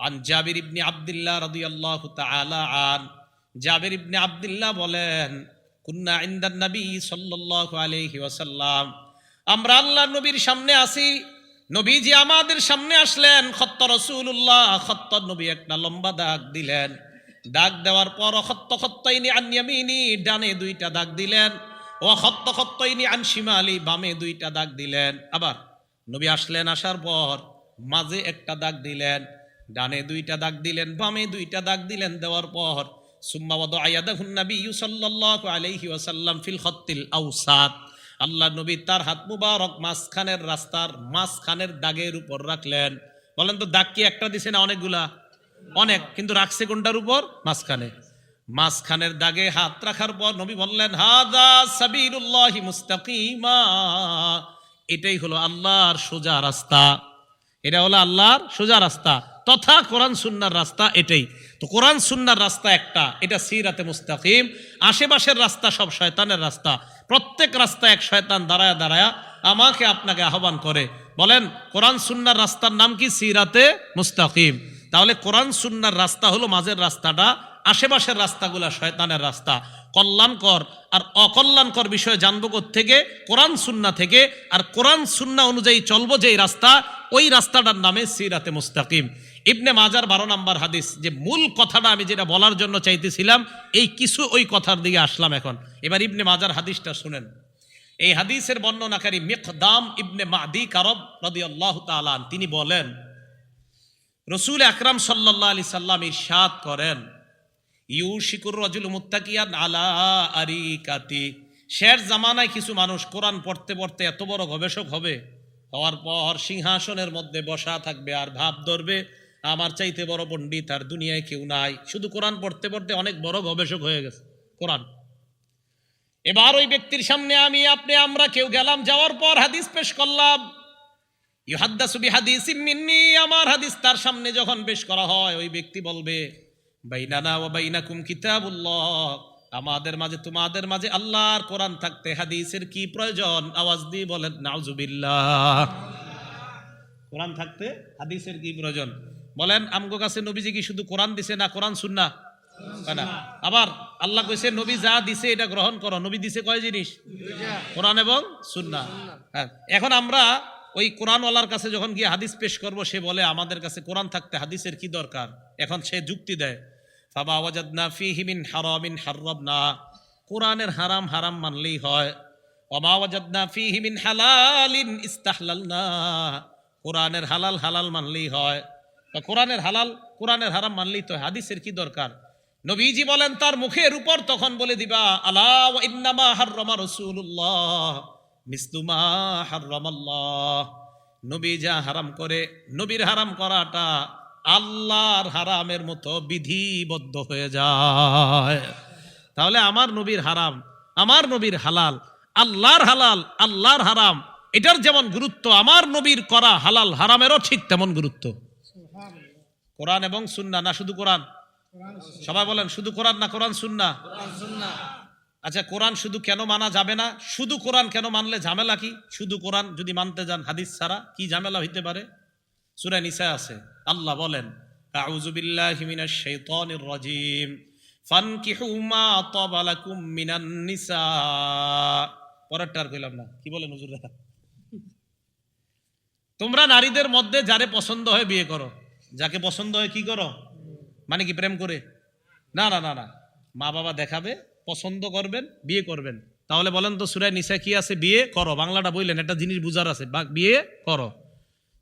আন জাবির ইবনে আব্দুল্লাহ রাদিয়াল্লাহু তাআলা আন, জাবির ইবনে আব্দুল্লাহ বলেন, কুন্না ইনদান নবী সাল্লাল্লাহু আলাইহি ওয়াসাল্লাম, আমরা আল্লাহর নবীর সামনে আসি, নবীজি আমাদের সামনে আসলেন, খত্ত রাসূলুল্লাহ, খত্ত নবী একটা লম্বা দাগ দিলেন, দাগ দেওয়ার পর খত্ত খত্তাইনি আন ইয়ামিনি, ডানে 2টা দাগ দিলেন, ও খত্ত খত্তাইনি আন শিমালি, বামে 2টা দাগ দিলেন। আবার নবী আসলেন, আসার পর মাঝে একটা দাগ দিলেন, ডানে 2টা দাগ দিলেন, বামে 2টা দাগ দিলেন। দেওয়ার পর সুম্মা ওয়াদাআ ইয়াদাহুন নবী সাল্লাল্লাহু আলাইহি ওয়াসাল্লাম ফিল খত্তিল আওসাত, আল্লাহ নবী তার হাত মুবারক মাঝখানের রাস্তার মাঝখানের দাগের উপর রাখলেন। বলেন তো দাগ কি একটা দিছে না অনেকগুলা? অনেক, কিন্তু রাখছে কোনটার উপর? মাঝখানে। মাঝখানের দাগে হাত রাখার পর নবী বললেন, হাযা সাবিলুল্লাহি মুস্তাকিমা, এটাই হলো আল্লাহর সোজা রাস্তা, এটা হলো আল্লাহর সোজা রাস্তা তথা কোরআন সুন্নাহর রাস্তা, এটাই। তো কোরআন সুন্নাহর রাস্তা একটা, এটা সিরাতে মুস্তাকিম। আশেপাশের রাস্তা সব শয়তানের রাস্তা। প্রত্যেক রাস্তায় এক শয়তান দাঁড়ায়া দাঁড়ায়া আমাকে আপনাকে আহ্বান করে। বলেন কোরআন সুন্নাহর রাস্তার নাম কি? সিরাতে মুস্তাকিম। তাহলে কোরআন সুন্নাহর রাস্তা হলো মাঝের রাস্তাটা, আশেপাশের রাস্তাগুলা শয়তানের রাস্তা। কল্যাণকর আর অকল্যাণকর বিষয় জানবো থেকে? কোরআন সুন্নাহ থেকে। আর কোরআন সুন্নাহ অনুযায়ী চলবো যেই রাস্তা, ওই রাস্তাটার নামে সিরাতে মুস্তাকিম। ইবনে মাজার 12 নম্বর হাদিস, যে মূল কথাটা আমি যেটা বলার জন্য চাইতেছিলাম, এই কিছু ওই কথার দিকে আসলাম এখন। এবার ইবনে মাজার হাদিসটা শুনেন। এই হাদিসের বর্ণনাকারী মিকদাম ইবনে মাদি কারব রাদিয়াল্লাহু তাআলা তিনি বলেন, রাসূল আকরাম সাল্লাল্লাহু আলাইহি সাল্লাম ইরশাদ করেন, ইউশিকুর রাজুলু মুত্তাকিয়ান আলা আরিকাতি। শেষ জামানায় কিছু মানুষ কোরআন পড়তে পড়তে এত বড় গবেষক হবে, হওয়ার পর সিংহাসনের মধ্যে বসা থাকবে আর ভাব ধরবে আমার চাইতে বড় পণ্ডিত আর দুনিয়ায় কেউ নাই। শুধু কোরআন পড়তে পড়তে অনেক বড় গবেষক হয়ে গেছে কোরআন। এবার ওই ব্যক্তির সামনে আমি আপনি আমরা কেউ গেলাম, যাওয়ার পর হাদিস পেশ করলাম, ইউহাদ্দাসু বিহাদিসিম মিন্নি, আমার হাদিস তার সামনে যখন পেশ করা হয়, ওই ব্যক্তি বলবে, বাইনানা ওয়া বাইনাকুম কিতাবুল্লাহ, আমাদের মাঝে তোমাদের মাঝে আল্লাহর কোরআন থাকতে হাদিসের কি প্রয়োজন? আওয়াজ দিয়ে বলেন নাউজুবিল্লাহ। কোরআন থাকতে হাদিসের কি প্রয়োজন? বলেন আমগো কাছে নবীজি কি শুধু কোরআন দিছে না কোরআন সুন্নাহ? না, আবার আল্লাহ কইছে নবী যা দিছে এটা গ্রহণ করো। নবী দিছে কয় জিনিস? কোরআন এবং সুন্নাহ। হ্যাঁ, এখন আমরা ওই কোরআনওয়ালার কাছে যখন গিয়ে হাদিস পেশ করব, সে বলে আমাদের কাছে কোরআন থাকতে হাদিসের কি দরকার? এখন সে যুক্তি দেয়, ফামা ওয়াজাদনা ফীহি মিন হারামিন হারামনা, কোরআনের হারাম হারাম মানলেই হয়। ওমা ওয়াজাদনা ফীহি মিন হালালিন ইস্তাহলালনা, কোরআনের হালাল হালাল মানলেই হয়। কোরআনের হালাল কোরআনের হারাম মানলেই তো, হাদিসের কি দরকার? নবীজি বলেন তার মুখের উপর তখন বলে দিবা, আলা ওয়া ইন্নামা হাররামা রাসূলুল্লাহ মিসলু মা হাররামাল্লাহ, নবী যা হারাম করে, নবীর হারাম করাটা আল্লাহর হারামের মতো বিধিবদ্ধ হয়ে যায়। তাহলে আমার নবীর হারাম, আমার নবীর হালাল, আল্লাহর হালাল আল্লাহর হারাম, এটার যেমন গুরুত্ব, আমার নবীর করা হালাল হারামেরও ঠিক তেমন গুরুত্ব। কোরআন এবং সুন্নাহ, না শুধু কোরআন? সবাই বলেন শুধু কোরআন না কোরআন সুন্নাহ? আচ্ছা, কোরআন শুধু কেন মানা যাবে না? শুধু কোরআন কেন মানলে ঝামেলা কি? শুধু কোরআন যদি মানতে যান হাদিস ছাড়া কি ঝামেলা হইতে পারে? সূরা নিসা আছে, আল্লাহ বলেন, আউযু বিল্লাহি মিনাশ শাইতানির রাজীম, ফানকিহু মা তাবা লাকুম মিনান নিসা। পরেরটার কইলাম না, কি বলেন হুজুররা? তোমরা নারীদের মধ্যে যারে পছন্দ হয় বিয়ে করো। যাকে পছন্দ হয় কি করো? মানে কি প্রেম করে? না না না না, মা বাবা দেখাবে, পছন্দ করবেন, বিয়ে করবেন। তাহলে বলেন তো সূরা নিসা কি আছে? বিয়ে করো। বাংলাটা বললেন, একটা জিনিস বুঝার আছে, বিয়ে করো।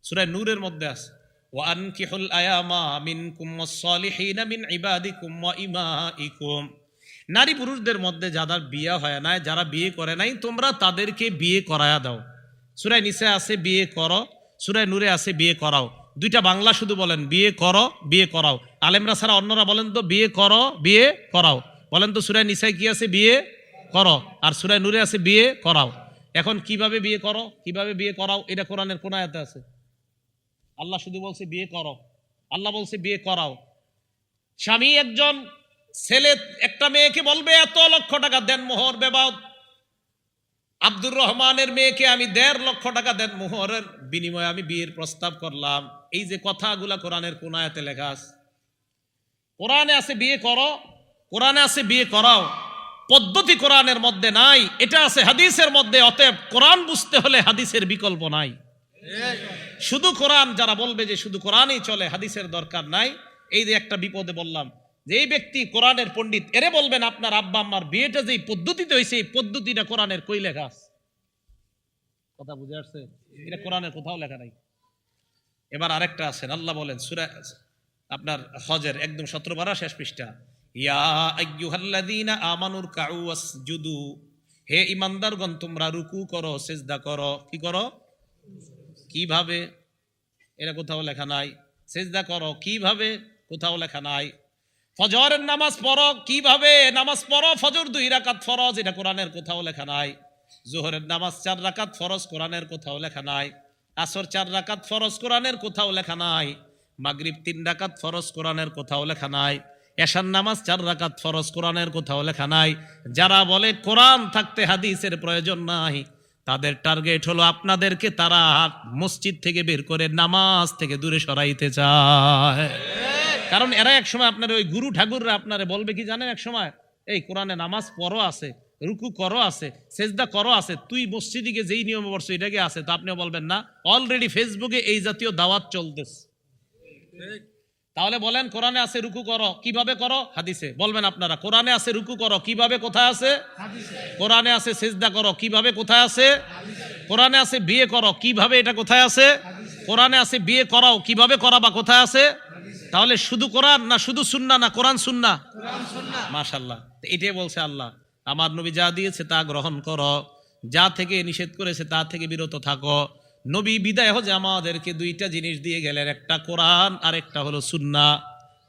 সূরা নূরের মধ্যে আছে, ওয়া আনকিহুল আয়ামা মিনকুম ওয়াস-সালিহিনা মিন ইবাদিকুম ওয়া ইমাইকুম, নারী পুরুষদের মধ্যে যাদের বিয়ে হয় নাই, যারা বিয়ে করে নাই, তোমরা তাদেরকে বিয়ে করায়া দাও। সূরা নিসা আছে বিয়ে করো, সূরা নূরে আছে বিয়ে করাও। দুইটা বাংলা শুধু বলেন, বিয়ে করো বিয়ে করাও। আলেমরা ছাড়া অন্যরা বলেন তো বিয়ে করো বিয়ে করাও। বলেন তো সূরা নিসায় কি আছে? বিয়ে করো। আর সূরা নূরে আছে বিয়ে করাও। এখন কিভাবে বিয়ে করো, কিভাবে বিয়ে করাও, এটা কোরআনের কোন আয়াতে আছে? আল্লাহ শুধু বলছে বিয়ে করো, আল্লাহ বলছে বিয়ে করাও। স্বামী একজন ছেলে একটা মেয়েকে বলবে এত লক্ষ টাকা দেন মোহর বেবাদ, আব্দুর রহমানের মেয়েকে আমি 1.5 লক্ষ টাকা দেন মোহরের বিনিময়ে আমি বিয়ের প্রস্তাব করলাম। এই যে কথাগুলা কোরআনের কোন আয়াতে লেখা আছে? কোরআনে আছে বিয়ে করো, কোরআনে আছে বিয়ে করাও। পদ্ধতি কোরআনের মধ্যে নাই, এটা আছে হাদিসের মধ্যে। অতএব কোরআন বুঝতে হলে হাদিসের বিকল্প নাই। শুধু কোরআন যারা বলবে যে শুধু কোরআনই চলে, হাদিসের দরকার নাই, এই যে একটা বিপদে বললাম, যে এই ব্যক্তি কোরআনের পণ্ডিত, এরে বলবেন আপনার আব্বা আম্মার বিয়েটা যে পদ্ধতিতে হয়েছে, এই পদ্ধতিটা কোরআনের কই লেখা আছে? কথা বুঝে আসছে? এটা কোরআনের কোথাও লেখা নাই। এবার আরেকটা আছেন, আল্লাহ বলেন সূরা আপনার হজের একদম 17 পারা শেষ পৃষ্ঠা, ইয়া আইয়ুহাল্লাযীনা আমানুর কাউ ওয়াসজুদু, হে ঈমানদারগণ তোমরা রুকু করো সিজদা করো। কি করো? কিভাবে? এটা কোথাও লেখা নাই। সিজদা করো কিভাবে? কোথাও লেখা নাই। ফজরের নামাজ পড়ো কিভাবে? নামাজ পড়ো, ফজর 2 রাকাত ফরজ, এটা কোরআনের কোথাও লেখা নাই। যোহরের নামাজ 4 রাকাত ফরজ, কোরআনের কোথাও লেখা নাই। আসর 4 রাকাত ফরজ, কোরআনের কোথাও লেখা নাই। মাগরিব 3 রাকাত ফরজ কোরআনের কোথাও লেখা নাই, এশার নামাজ 4 রাকাত ফরজ কোরআনের কোথাও লেখা নাই। যারা বলে কোরআন থাকতে হাদিসের প্রয়োজন নাই, তাদের টার্গেট হলো আপনাদেরকে তারা মসজিদ থেকে বের করে নামাজ থেকে দূরে সরাইতে চায়। কারণ এরা এক সময় আপনার ওই গুরু ঠাকুররা আপনারে বলবে কি জানেন, এক সময় এই কোরআনে নামাজ পড়ো আছে, রুকু করো আছে, সেজদা করো আছে, তুই মসজিদে যেই নিয়ম পড়ছো এটাকে আছে, তো আপনিও বলবেন না অলরেডি ফেসবুকে এই জাতীয় দাওয়াত চলতেছে। তাহলে বলেন কোরআনে আছে রুকু করো, কিভাবে করো? হাদিসে। বলবেন আপনারা কোরআনে আছে রুকু করো, কিভাবে কোথায় আছে? হাদিসে। কোরআনে আছে সেজদা করো, কিভাবে কোথায় আছে? হাদিসে। কোরআনে আছে বিয়ে করো, কিভাবে এটা কোথায় আছে? হাদিসে। কোরআনে আছে বিয়ে করাও, কিভাবে করাবা কোথায় আছে? হাদিসে। তাহলে শুধু কোরআন না শুধু সুন্নাহ না কোরআন সুন্নাহ? কোরআন সুন্নাহ। মাশাআল্লাহ, এটাই বলছে আল্লাহ, আমার নবী যা দিয়েছে তা গ্রহণ করো, যা থেকে নিষেধ করেছে তা থেকে বিরত থাকো। নবী বিদায় হজে আমাদেরকে দুইটা জিনিস দিয়ে গেলেন, একটা কোরআন আর একটা হলো সুন্নাহ।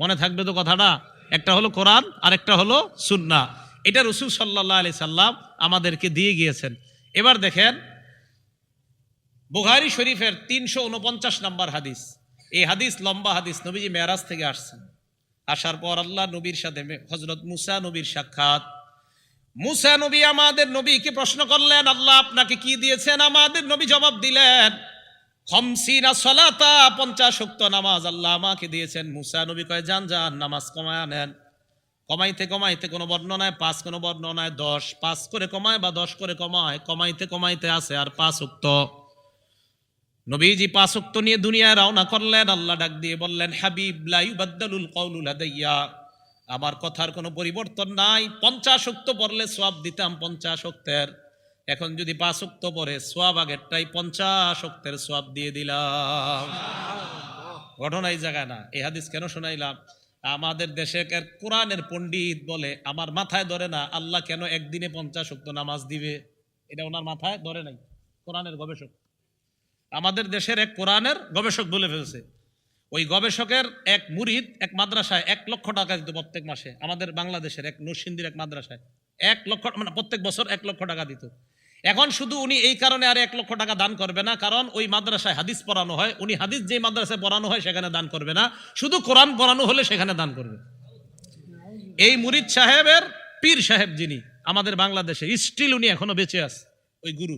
মনে থাকবে তো কথাটা? একটা হলো কোরআন আর একটা হলো সুন্নাহ। এটা রাসূল সাল্লাল্লাহু আলাইহি সাল্লাম আমাদেরকে দিয়ে গিয়েছেন। এবার দেখেন বুখারী শরীফের 349 নম্বর হাদিস। এই হাদিস লম্বা হাদিস। নবীজি মেরাজ থেকে আসছেন, আসার পর আল্লাহ নবীর সাথে হযরত মুসা নবীর সাক্ষাৎ। মুসা নবী আমাদের নবীকে প্রশ্ন করলেন, আল্লাহ আপনাকে কি দিয়েছেন? আমাদের নবী জবাব দিলেন, খামসিনা সালাতা, 50 ওয়াক্ত নামাজ আল্লাহ আমাকে দিয়েছেন। মুসা নবী কয়, যান যান নামাজ কমায় আনেন। কমাইতে কমাইতে কোনো বর্ণনায় 5, কোনো বর্ণনায় 10, 5 করে কমায় বা 10 করে কমায়, কমাইতে কমাইতে আছে আর 5 ওয়াক্ত। নবীজি 5 ওয়াক্ত নিয়ে দুনিয়ায় রওনা করলেন। আল্লাহ ডাক দিয়ে বললেন, হাবিব লা ইউবাদদালুল কওলু লাদাইয়া, আমার কথার কোনো পরিবর্তন নাই। 50 ওয়াক্ত পড়লে সওয়াব দিতাম 50 ওয়াক্তের, এখন যদি 5 ওয়াক্ত পড়ে সওয়াব আগেরটাই 50 ওয়াক্তের সওয়াব দিয়ে দিলাম। ঘটনা এই জায়গায় না। এই হাদিস কেন শোনাইলাম? আমাদের দেশে কোরআনের পণ্ডিত বলে, আমার মাথায় ধরে না আল্লাহ কেন একদিনে 50 ওয়াক্ত নামাজ দিবে, এটা ওনার মাথায় ধরে নাই। কোরআনের গবেষক, আমাদের দেশের এক কোরআনের গবেষক বলে ফেলছে। ওই গবেষকের এক মুরিদ এক মাদ্রাসায় 1 লক্ষ টাকা দিত প্রত্যেক মাসে। আমাদের বাংলাদেশের এক নরসিংদীর এক মাদ্রাসায় 1 লক্ষ, মানে প্রত্যেক বছর 1 লক্ষ টাকা দিত। এখন শুধু উনি এই কারণে আর 1 লক্ষ টাকা দান করবে না, কারণ ওই মাদ্রাসায় হাদিস পড়ানো হয়, উনি হাদিস যে মাদ্রাসায় পড়ানো হয় সেখানে দান করবে না, শুধু কোরআন পড়ানো হলে সেখানে দান করবে। এই মুরিদ সাহেবের পীর সাহেব যিনি আমাদের বাংলাদেশে স্টিল উনি এখনো বেঁচে আছে, ওই গুরু,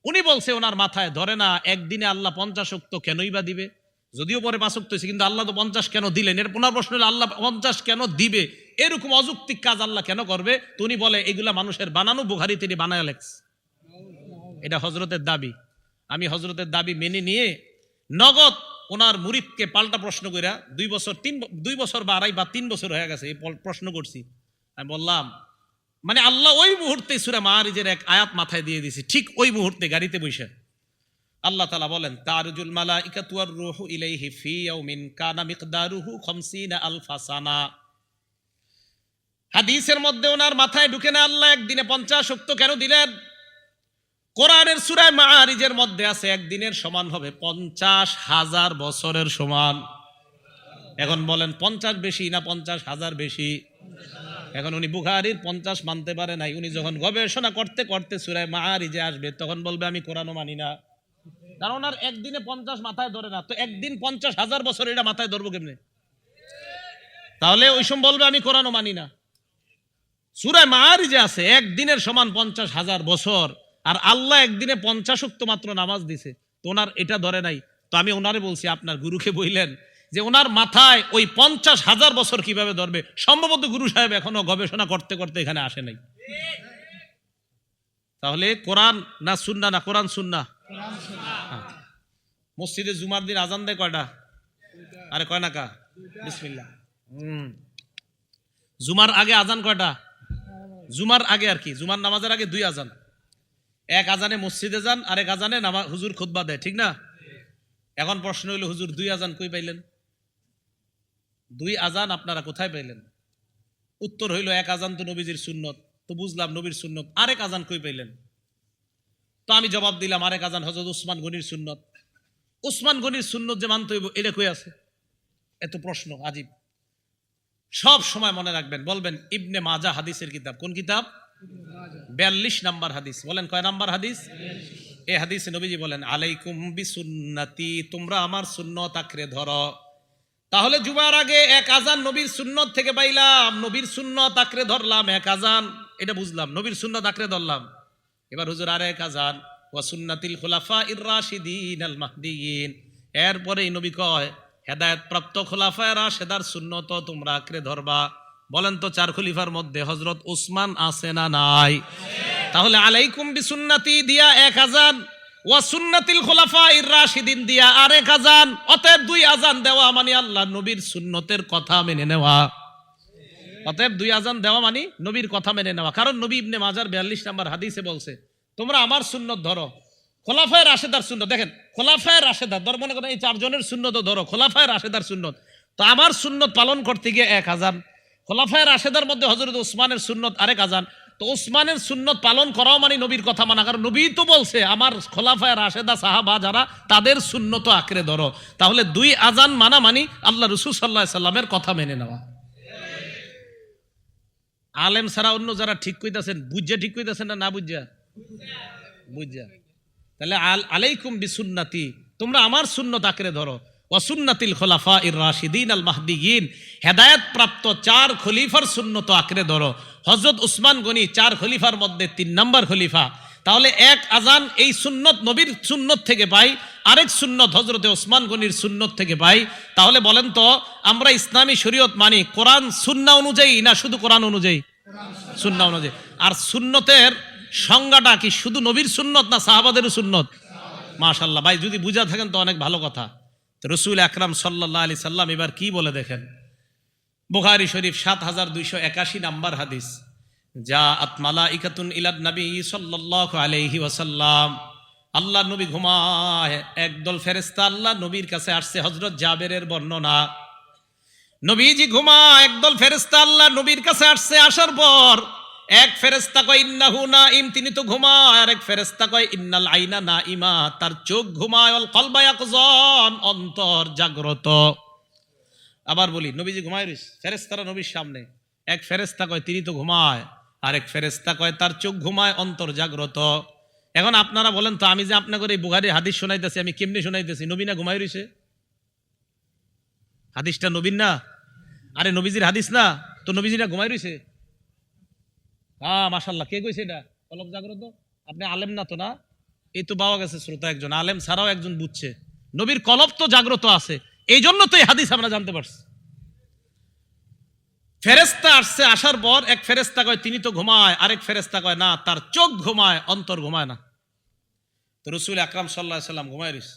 উনি বলছে ওনার মাথায় ধরে না একদিনে আল্লাহ 50 ওয়াক্ত কেনই বা দিবে, যদিও পরে 5 ওয়াক্ত হয়েছে, কিন্তু আল্লাহ তো 50 কেন দিলেন? এর পুনর প্রশ্ন হলো আল্লাহ 50 কেন দিবে? এরকম অযৌক্তিক কাজ আল্লাহ কেন করবে? তো উনি বলে এগুলা মানুষের বানানো, বুখারী তিনি বানায় লেখছে। এটা হযরতের দাবি। আমি হযরতের দাবি মেনে নিয়ে নগদ ওনার মুরিদকে পাল্টা প্রশ্ন কইরা 2 বছর বা 2.5 বা 3 বছর হয়ে গেছে এই প্রশ্ন করছি। আমি বললাম, মানে আল্লাহ ওই মুহূর্তে সূরা মাআরিজের এক আয়াত মাথায় দিয়ে দিয়েছি, ঠিক ওই মুহূর্তে গাড়িতে বসে আল্লাহ তাআলা বলেন, তারজুল মালাইকাতু ওয়ার রূহু ইলাইহি ফি ইয়াউমিন কানা মিকদারুহু 50 আলফা সানা। হাদিসের মধ্যে ওনার মাথায় ঢুকে না আল্লাহ একদিনে 50 ওয়াক্ত কেন দিলেন? কোরআনের সূরা মাআরিজের মধ্যে আছে একদিনের সমান হবে 50,000 বছরের সমান। এখন বলেন 50 বেশি না 50,000 বেশি? এখন উনি বুখারীর 50 মানতে পারে নাই। উনি যখন গবেষণা করতে করতে সূরা মাআরিজে আসবে তখন বলবে আমি কোরআনও মানি না, কারণ ওনার একদিনে 50 মাথায় ধরে না, তো একদিন 50,000 বছর এটা মাথায় ধরবো কেমনে? তাহলে ওই সময় বলবে আমি কোরআনও মানি না। সূরা মাআরিজে আছে একদিনের সমান 50,000 বছর, আর আল্লাহ একদিনে 50 ওয়াক্ত মাত্র নামাজ দিছে, তো ওনার এটা ধরে নাই। তো আমি ওনারে বলছি, আপনার গুরুকে বললেন যে ওনার মাথায় ওই 50,000 বছর কিভাবে ধরবে? সম্ভবত গুরু সাহেব এখনো গবেষণা করতে করতে এখানে আসে নাই। তাহলে কোরআন না সুন্নাহ না কোরআন সুন্নাহ? মসজিদে জুমার দিন আজান দেয় কয়টা? আরে কয় না কা? বিসমিল্লাহ। জুমার আগে আজান কয়টা? জুমার আগে আর কি, জুমার নামাজের আগে 2 আজান। এক আজানে মসজিদে যান, আরেক আজানে হুজুর খুতবা দেয়, ঠিক না? এখন প্রশ্ন হইল হুজুর 2 আজান কই পাইলেন? 2 আজান আপনারা কোথায় পাইলেন? উত্তর হইল এক আজান তো নবীজির সুন্নত, তো বুঝলাম নবীর সুন্নত, আরেক আজান কই পাইলেন? তো আমি জবাব দিলাম আরেক আজান হযরত উসমান গনির সুন্নত। উসমান গনির সুন্নত যে মানতে হইব এটা কই আছে? এত প্রশ্ন আজীব। সব সময় মনে রাখবেন, বলবেন ইবনে মাজাহ হাদিসের কিতাব। কোন কিতাব? 42 নাম্বার হাদিস। বলেন কয় নাম্বার হাদিস? এই হাদিসে নবীজি বলেন, আলাইকুম বিসুন্নতি, তোমরা আমার সুন্নত আঁকড়ে ধরো। তাহলে জুমার আগে এক আজান নবীর সুন্নত থেকে পাইলাম, নবীর সুন্নত আঁকড়ে ধরলাম, এক আজান এটা বুঝলাম, নবীর সুন্নত আঁকড়ে ধরলাম। এবার হুজুর আর এক আজান, ওয়া সুন্নাতিল খুলাফা ইর রাশিদিন আল মাহদিয়িন। এরপরে নবী কয় হেদায়েত প্রাপ্ত খুলাফায়ে রাশেদার সুন্নত তোমরা আঁকড়ে ধরবা। বলেন তো চার খলিফার মধ্যে হযরত উসমান আছে না নাই? তাহলে আলাইকুম বিসুন্নতি দিয়া এক আজান, ওয়া সুন্নাতিল খুলাফা ইর রাশিদিন দিয়া আরেক আজান। অতএব দুই আজান দেওয়া মানে আল্লাহ নবীর সুন্নতের কথা মেনে নেওয়া। অতএব দুই আজান দেওয়া মানে নবীর কথা মেনে নেওয়া। কারণ নবী ইবনে মাজার 42 নম্বর হাদিসে বলছে তোমরা আমার সুন্নত ধরো, খোলাফায়ে রাশেদার সুন্নত। দেখেন খোলাফায়ে রাশেদার ধর, মনে করেন এই চারজনের সুন্নত ধরো, খোলাফায়ে রাশেদার সুন্নত। তো আমার সুন্নত পালন করতে গিয়ে এক আজান, খোলাফায়ে রাশেদার মধ্যে হযরত উসমানের সুন্নত আরেক আজান। তো উসমানের সুন্নত পালন করাও মানে নবীর কথা মানা, কারণ নবী তো বলছে আমার খোলাফায়ে রাশেদা সাহাবা যারা তাদের সুন্নত আঁকড়ে ধরো। তাহলে দুই আজান মানা মানে আল্লাহ রাসূল সাল্লাল্লাহু আলাইহি সাল্লামের কথা মেনে নেওয়া। আলেম ছাড়া অন্য যারা ঠিক কইতাছেন বুঝা ঠিক কইতাছেন না বুঝা? বুঝা। তাহলে আলাইকুম বিসুন্নতি, তোমরা আমার সুন্নত আঁকড়ে ধরো, ওয়া সুন্নাতিল খুলাফা ইর রাশিদিন আল মাহদিয়িন, হেদায়েত প্রাপ্ত চার খলিফার সুন্নত আঁকড়ে ধরো। হযরত উসমান গনি চার খলিফার মধ্যে 3 নম্বর খলিফা। তাহলে এক আজান এই সুন্নত নবীর সুন্নত থেকে পাই, আরেক সুন্নত হযরতে উসমান গনির সুন্নত থেকে পাই। তাহলে বলেন তো আমরা ইসলামী শরীয়ত মানি কোরআন সুন্নাহ অনুযায়ী না শুধু কোরআন অনুযায়ী? সুন্নাহ অনুযায়ী। আর সুন্নতের সংজ্ঞাটা কি শুধু নবীর সুন্নত না সাহাবাদেরও সুন্নত? মাশাআল্লাহ ভাই, যদি বুঝা থাকেন তো অনেক ভালো কথা। তো রাসূল আকরাম সাল্লাল্লাহু আলাইহি সাল্লাম এবার কি বলে দেখেন, বুখারী শরীফ 7281 নাম্বার হাদিস, জাআত মালাইকাতুন ইলান নবী সাল্লাল্লাহু আলাইহি ওয়াসাল্লাম। আল্লাহ নবী ঘুমায়, একদল ফেরেশতা আল্লাহ নবীর কাছে আসছে। হযরত জাবেরের বর্ণনা, নবীজি ঘুমায়, একদল ফেরেশতা আল্লাহ নবীর কাছে আসছে। আসার পর এক ফেরেশতা কয় ইন্নাহু নাইম, তিনি তো ঘুমায়। আর এক ফেরেশতা কয় ইন্নাল আইনা নাইমা, তার চোখ ঘুমায়। ওয়াল কলবা ইয়াকযান, অন্তর জাগ্রত। আবার বলি নবীজি ঘুমায় রইছে, ফেরেশতারা নবীর সামনে। এক ফেরেশতা কয় তিনি তো ঘুমায়, আর এক ফেরেশতা কয় তার চোখ ঘুমায়, অন্তর জাগ্রত। এখন আপনারা বলেন তো আমি যে আপনাদের এই বুখারীর হাদিস শোনাইতেছি আমি কেমনে শোনাইতেছি? নবী না ঘুমায় রইছে? হাদিসটা নবীর না? আরে নবীজির হাদিস না তো নবীজি না ঘুমায় রইছে? মাশাআল্লাহ, কে কইছে এটা? কলব জাগ্রত। আপনি আলেম না তো? না, এই তো পাওয়া গেছে শ্রোতা একজন, আলেম ছাড়াও একজন বুঝছে নবীর কলব তো জাগ্রত আছে, এই জন্য তো এই হাদিস আমরা জানতে পারছি। ফেরেশতা আসছে, আসার পর এক ফেরেশতা কয় তিনি তো ঘুমায়, আরেক ফেরেশতা কয় না তার চোখ ঘুমায়, অন্তর ঘুমায় না। তো রাসূল আকরাম সাল্লাল্লাহু আলাইহি সাল্লাম ঘুমায় রইছে।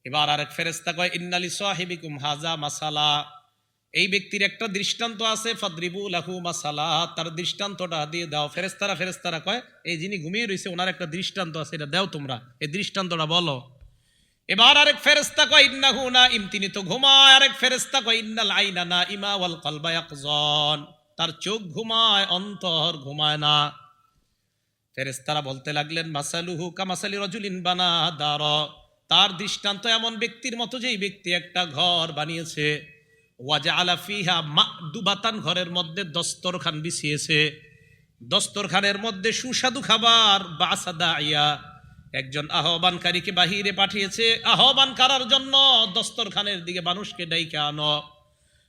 এবার আরেক ফেরেশতা কয় ইন্নালি সাহিবিকুম হাযা মাসালা, এই ব্যক্তির একটা দৃষ্টান্ত আছে, ফাদরিবু লাহু মাসালা, তার দৃষ্টান্তটা দিয়ে দাও। ফেরেশতারা কয় এই যিনি ঘুমিয়ে রইছে ওনার একটা দৃষ্টান্ত আছে, এটা দাও তোমরা, এই দৃষ্টান্তটা বলো। এবার আরেক ফেরেশতা কয় ইন্নাহু নাইম, তিনি তো ঘুমায়। আরেক ফেরেশতা কয় ইন্নাল আইনা নাইমা ওয়াল কলবা ইয়াকযান, তার চোখ ঘুমায়, অন্তর ঘুমায় না। ফেরেশতারা বলতে লাগলেন মাসালুহু কামাসালি রাজুলিন বানা দার, তার দৃষ্টান্ত এমন ব্যক্তির মতো যেই ব্যক্তি একটা ঘর বানিয়েছে। ওয়াজআলা ফিহা মা'দুবাতান, ঘরের মধ্যে দস্তরখান বিছিয়েছে, দস্তরখানের মধ্যে সুস্বাদু খাবার। বাসাদাইয়া, একজন আহ্বানকারীকে বাহিরে পাঠিয়েছে আহ্বান করার জন্য, দস্তরখানের দিকে মানুষকে ডাইকে আনো।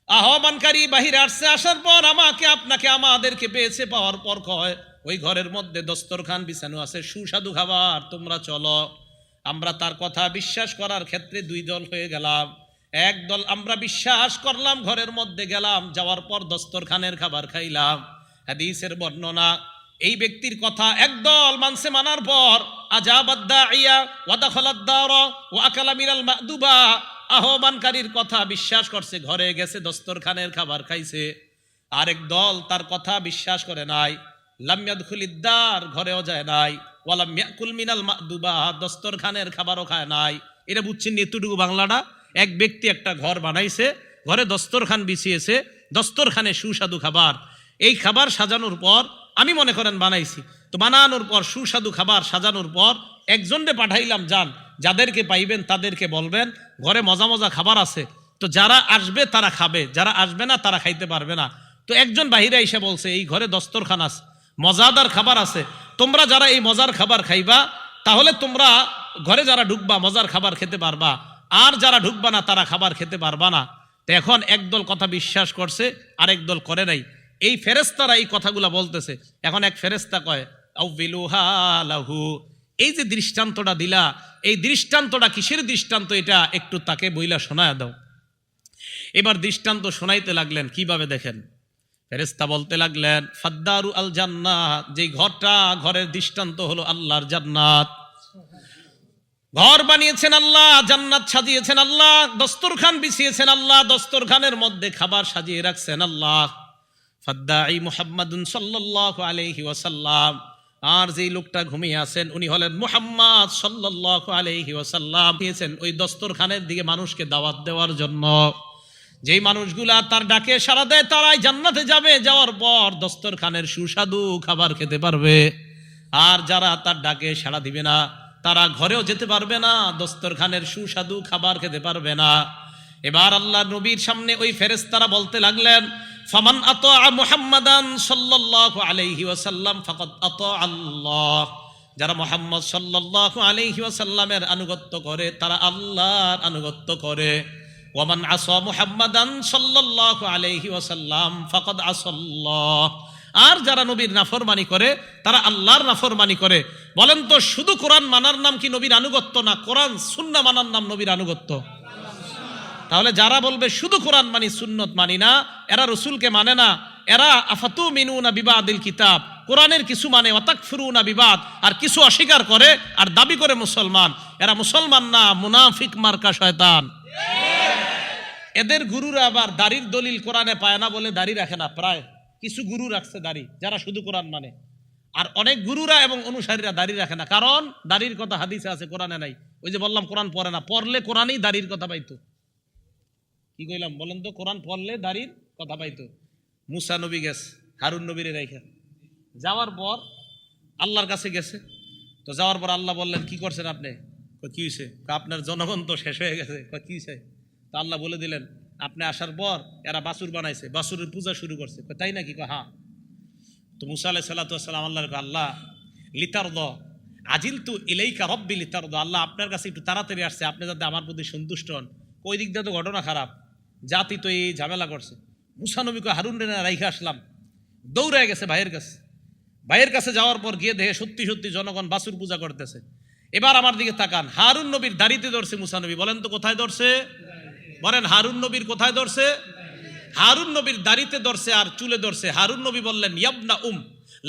আহ্বানকারী বাহিরে আসছে, আসার পর আমাকে আপনাকে আমাদেরকে পেয়েছে, পাওয়ার পর কয় ওই ঘরের মধ্যে দস্তরখান বিছানো আছে, সুস্বাদু খাবার, তোমরা চলো। আমরা তার কথা বিশ্বাস করার ক্ষেত্রে দুই দল হয়ে গেলাম। একদল আমরা বিশ্বাস করলাম, ঘরের মধ্যে গেলাম, যাওয়ার পর দস্তরখানের খাবার খাইলাম। হাদিসের বর্ণনা, এই ব্যক্তির কথা একদল মানছে, মানার পর আজাবাদ দাইয়া ওয়া দাখালাদ দার ওয়া আকালা মিনাল মা'দুবা, আহ্বানকারীর কথা বিশ্বাস করছে, ঘরে গেছে, দস্তরখানের খাবার খাইছে। আরেক দল তার কথা বিশ্বাস করে নাই, লাম ইয়াদখুলিদ দার, ঘরেও যায় নাই, ওয়া লাম ইয়াকুল মিনাল মা'দুবা, দস্তরখানের খাবারও খায় নাই। এটা বুঝছেন এতটুকু বাংলাটা? এক ব্যক্তি একটা ঘর বানাইছে, ঘরে দস্তরখান বিছিয়েছে, দস্তরখানে সুস্বাদু খাবার। এই খাবার সাজানোর পর আমি মনে করেন বানাইছি, তো বানানোর পর সুস্বাদু খাবার সাজানোর পর একজনকে পাঠাইলাম, যান যাদেরকে পাইবেন তাদেরকে বলবেন ঘরে মজা মজা খাবার আছে, তো যারা আসবে তারা খাবে, যারা আসবে না তারা খাইতে পারবে না। তো একজন বাহিরে এসে বলছে এই ঘরে দস্তরখান আছে, মজাদার খাবার আছে, তোমরা যারা এই মজার খাবার খাইবা তাহলে তোমরা ঘরে যারা ঢুকবা মজার খাবার খেতে পারবা, আর যারা ঢুকবা না তারা খাবার খেতে পারবা না। তো এখন একদল কথা বিশ্বাস করছে, আরেক দল করে নাই। এই ফেরেশতারা এই কথাগুলা বলতেছে। এখন এক ফেরেশতা কয় আউবিলুহা লাহু, এই যে দৃষ্টান্তটা দিলা, এই দৃষ্টান্তটা কিসের দৃষ্টান্ত, এটা একটু তাকে বইলা শোনায় দাও। এবার দৃষ্টান্ত শোনাইতে লাগলেন। কিভাবে দেখেন, ফেরেশতা বলতে লাগলেন ফাদ্দারু আল জান্নাহ, যে ঘরটা, ঘরের দৃষ্টান্ত হলো আল্লাহর জান্নাত। ঘর বানিয়েছেন আল্লাহ, জান্নাত সাজিয়েছেন আল্লাহ, দস্তরখান বিছিয়েছেন আল্লাহ, দস্তরখানের মধ্যে খাবার সাজিয়ে রাখছেন আল্লাহ। ফাদ্দাই মুহাম্মাদুন সাল্লাল্লাহু আলাইহি ওয়াসাল্লাম, আর যেই লোকটা ঘুমিয়ে আছেন উনি হলেন মুহাম্মদ সাল্লাল্লাহু আলাইহি ওয়াসাল্লাম। দিয়েছেন ওই দস্তরখানের দিকে মানুষকে দাওয়াত দেওয়ার জন্য। যেই মানুষগুলা তার ডাকে সাড়া দেয় তারাই জান্নাতে যাবে, যাওয়ার পর দস্তরখানের সুস্বাদু খাবার খেতে পারবে। আর যারা তার ডাকে সাড়া দিবে না তারা ঘরেও যেতে পারবে না, দস্তরখানের সুস্বাদু খাবার খেতে পারবে না। এবার আল্লাহ নবীর সামনে ওই ফেরেশতারা বলতে লাগলেন ফামান আতা মুহাম্মাদান সাল্লাল্লাহু আলাইহি ওয়াসাল্লাম ফাকাদ আতা আল্লাহ, যারা মুহাম্মদ সাল্লাল্লাহু আলাইহি ওয়াসাল্লামের আনুগত্য করে তারা আল্লাহর আনুগত্য করে। ওয়ামান আসা মুহাম্মাদান সাল্লাল্লাহু আলাইহি ওয়াসাল্লাম ফাকাদ আসাল্লাহ, আর যারা নবীর নাফরমানি করে তারা আল্লাহর নাফরমানি করে। বলেন তো শুধু কোরআন মানার নাম কি নবীর আনুগত্য, না কোরআন সুন্নাহ মানার নাম নবীর আনুগত্য? তাহলে যারা বলবে শুধু কোরআন মানি সুন্নত মানি না, এরা রসুলকে মানে না, এরা আফাতুমিনুনা বিবাদিল কিতাব, কোরআনের কিছু মানে ওয়াতাকফুরুনা বিবাদ, আর কিছু অস্বীকার করে আর দাবি করে মুসলমান। এরা মুসলমান না, মুনাফিক মার্কা শয়তান। এদের গুরুরা আবার দাড়ির দলিল কোরআনে পায় না বলে দাড়ি রাখে না। প্রায় কিছু গুরু রাখছে দাড়ি যারা শুধু কোরআন মানে, আর অনেক গুরুরা এবং অনুসারীরা দাড়ি রাখে না, কারণ দাড়ির কথা হাদিসে আছে কোরআনে নাই। ওই যে বললাম কোরআন পড়ে না, পড়লে কোরআনেই দাড়ির কথা পাইতো। কি কইলাম বলেন তো, কোরআন পড়লে দাড়ির কথা পাইতো। মুসা নবী গেছে হারুন নবীরে রেখে, যাওয়ার পর আল্লাহর কাছে গেছে। তো যাওয়ার পর আল্লাহ বললেন কি করছেন আপনি? কি হয়েছে? আপনার জনগণ তো শেষ হয়ে গেছে। কি হয়েছে? তা আল্লাহ বলে দিলেন আপনি আসার পর এরা বাছুর বানাইছে, বাছুরের পূজা শুরু করছে। তাই নাকি? হ্যাঁ। তো মুসা আলাইহিস সালাতু ওয়াস সালাম আল্লাহর আল্লাহ লিতারদ আজিলতু ইলাইকা রব্বি লিতারদ, আল্লাহ আপনার কাছে একটু তাড়াতাড়ি আসছে, আপনি যাতে আমার প্রতি সন্তুষ্ট হন। ওই দিক দিয়ে তো ঘটনা খারাপ, জাতি তো এই ঝামেলা করছে। মুসা নবীকে হারুন রে রাইখা আসলাম, দৌড়ায় গেছে ভাইয়ের কাছে। ভাইয়ের কাছে যাওয়ার পর গিয়ে দেখে সত্যি সত্যি জনগণ বাছুর পূজা করতেছে। এবার আমার দিকে তাকান, হারুন নবীর দাড়িতে ধরছে মুসা নবী। বলেন তো কোথায় ধরছে? বলেন হারুন নবীর কোথায় ধরছে? হারুন নবীর দাড়িতে ধরছে আর চুলে ধরছে। হারুন নবী বললেন ইয়াবনা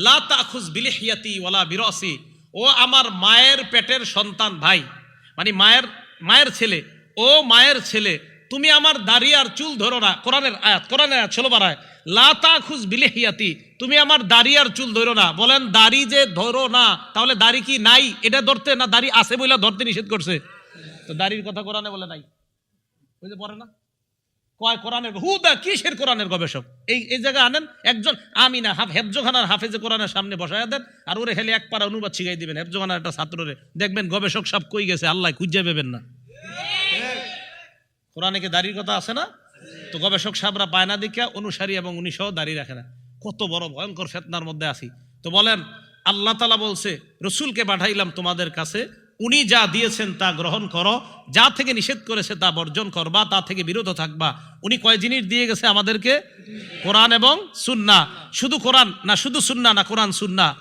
লা তাখুজ বিলিহিয়াতি ওয়ালা বিরাসি, ও আমার মায়ের পেটের সন্তান ভাই, মানে মায়ের ছেলে, ও মায়ের ছেলে, তুমি আমার দাড়ি আর চুল ধরো না। কোরআনের আয়াত 16 বারায় লা তাখুজ বিলিহিয়াতি, তুমি আমার দাড়ি আর চুল ধরো না। বলেন দাড়ি যে ধরো না, তাহলে দাড়ি কি নাই এটা ধরতে, না দাড়ি আছে বলে ধরতে নিষেধ করছে? তো দাড়ির কথা কোরআনে বলে নাই, ওই যে পড়ে না কয় কোরআনের হুদা কিসের কোরআনের গবেষক। এই জায়গায় আনেন একজন আমি না হেফজোখানার হাফেজে কোরআনের সামনে বসায় দেন, আর ওরে হেলে এক পারা অনুবাদ শিখাই দিবেন হেফজোখানার একটা ছাত্ররে, দেখবেন গবেষক সব কই গেছে আল্লাহ খুঁজে পাবেন না। কোরআনে কি দাড়ির কথা আছে না? তো গবেষক সাহেবরা পায় না দেখিয়া অনুসারী এবং উনি সহ দাঁড়িয়ে রাখে না। কত বড় ভয়ঙ্কর ফেতনার মধ্যে আছি। তো বলেন আল্লাহ তাআলা বলছে রসুলকে পাঠাইলাম তোমাদের কাছে, উনি যা দিয়েছেন তা গ্রহণ করো, যা থেকে নিষেধ করেছে তা বর্জন করবা, তা থেকে বিরত থাকবা। উনি কয় জিনিস দিয়ে গেছে আমাদেরকে? কোরআন এবং সুন্নাহ। শুধু কোরআন না, শুধু সুন্নাহ না, কোরআন সুন্নাহ,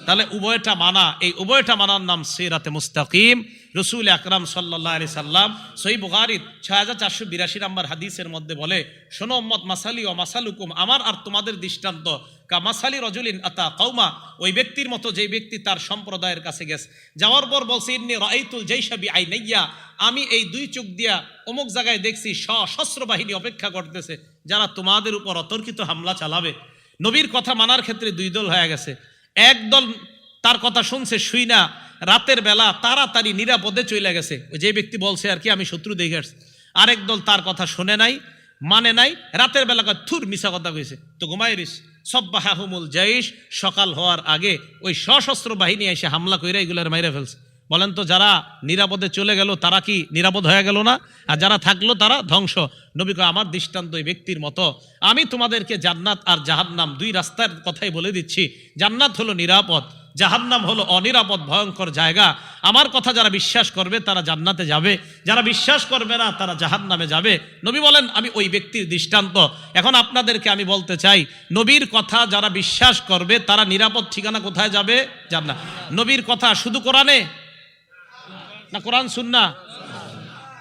তাহলে উভয়টা মানা। এই উভয়টা মানার নাম সিরাতে মুস্তাকিম। রসুল আকরাম সাল্লাল্লাহু আলাইহি সাল্লাম সহিহ বুখারীর 6482 নম্বর হাদিসের মধ্যে বলে, শোনো উম্মত, মাসালি ও মাসালুকুম, আমার আর তোমাদের দৃষ্টান্ত কা মাসালি রজুলিন আতা কওমা, ওই ব্যক্তির মতো যে ব্যক্তি তার সম্প্রদায়ের কাছে গেছে। যাওয়ার পর বলছে ইন্নী রাআইতুল জাইশা বিআইনাইয়া, আমি এই দুই চোখ দিয়া অমুক জায়গায় দেখছি সশস্ত্র বাহিনী অপেক্ষা করতেছে যারা তোমাদের উপর অতর্কিত হামলা চালাবে। নবীর কথা মানার ক্ষেত্রে দুই দল হয়ে গেছে। এক দল তার কথা শুনছে, শুই না, রাতের বেলা তাড়াতাড়ি নিরাপদে চলে গেছে, যে ব্যক্তি বলছে আর কি আমি শত্রু দেখে আসছি। আরেক দল তার কথা শুনে নাই, মানে নাই, রাতের বেলা থুর মিশা কথা কইছে, তো ঘুমাই রিস। সব্বাহাহুমুল জাইশ, সকাল হওয়ার আগে ওই সশস্ত্র বাহিনী এসে হামলা কইরা এগুলার মাইরা ফেলছে। বলেন তো যারা নিরাপদে চলে গেল তারা কি নিরাপদ হয়ে গেল না? আর যারা থাকলো তারা ধ্বংস। নবী কয় আমার দৃষ্টান্ত এই ব্যক্তির মতো। আমি তোমাদেরকে জান্নাত আর জাহান্নাম দুই রাস্তার কথাই বলে দিচ্ছি। জান্নাত হলো নিরাপদ, জাহান্নাম হলো অনিরাপদ ভয়ঙ্কর জায়গা। আমার কথা যারা বিশ্বাস করবে তারা জান্নাতে যাবে, যারা বিশ্বাস করবে না তারা জাহান্নামে যাবে। নবী বলেন আমি ওই ব্যক্তির দৃষ্টান্ত। এখন আপনাদেরকে আমি বলতে চাই, নবীর কথা যারা বিশ্বাস করবে তারা নিরাপদ ঠিকানা কোথায় যাবে? জান্নাত। নবীর কথা শুধু কোরআনে না কোরআন সুন্নাহ?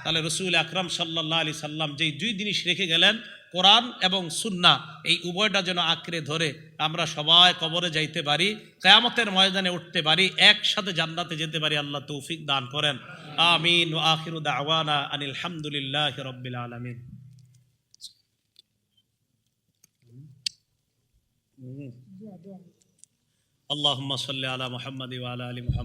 তাহলে রাসূল আকরাম সাল্লাল্লাহু আলাইহি সাল্লাম যেই দুই জিনিস রেখে গেলেন, কোরআন এবং সুন্নাহ, এই উভয়টা যেন আঁকড়ে ধরে আমরা সবাই কবরে যাইতে পারি, কিয়ামতের ময়দানে উঠতে পারি, একসাথে জান্নাতে যেতে পারি। আল্লাহ তৌফিক দান করেন। আমিন। ওয়া আখিরু দাওয়ানা আনিল হামদুলিল্লাহি রাব্বিল আলামিন। আল্লাহুম্মা সাল্লি আলা মুহাম্মাদি ওয়া আলা আলি মুহাম্মাদ।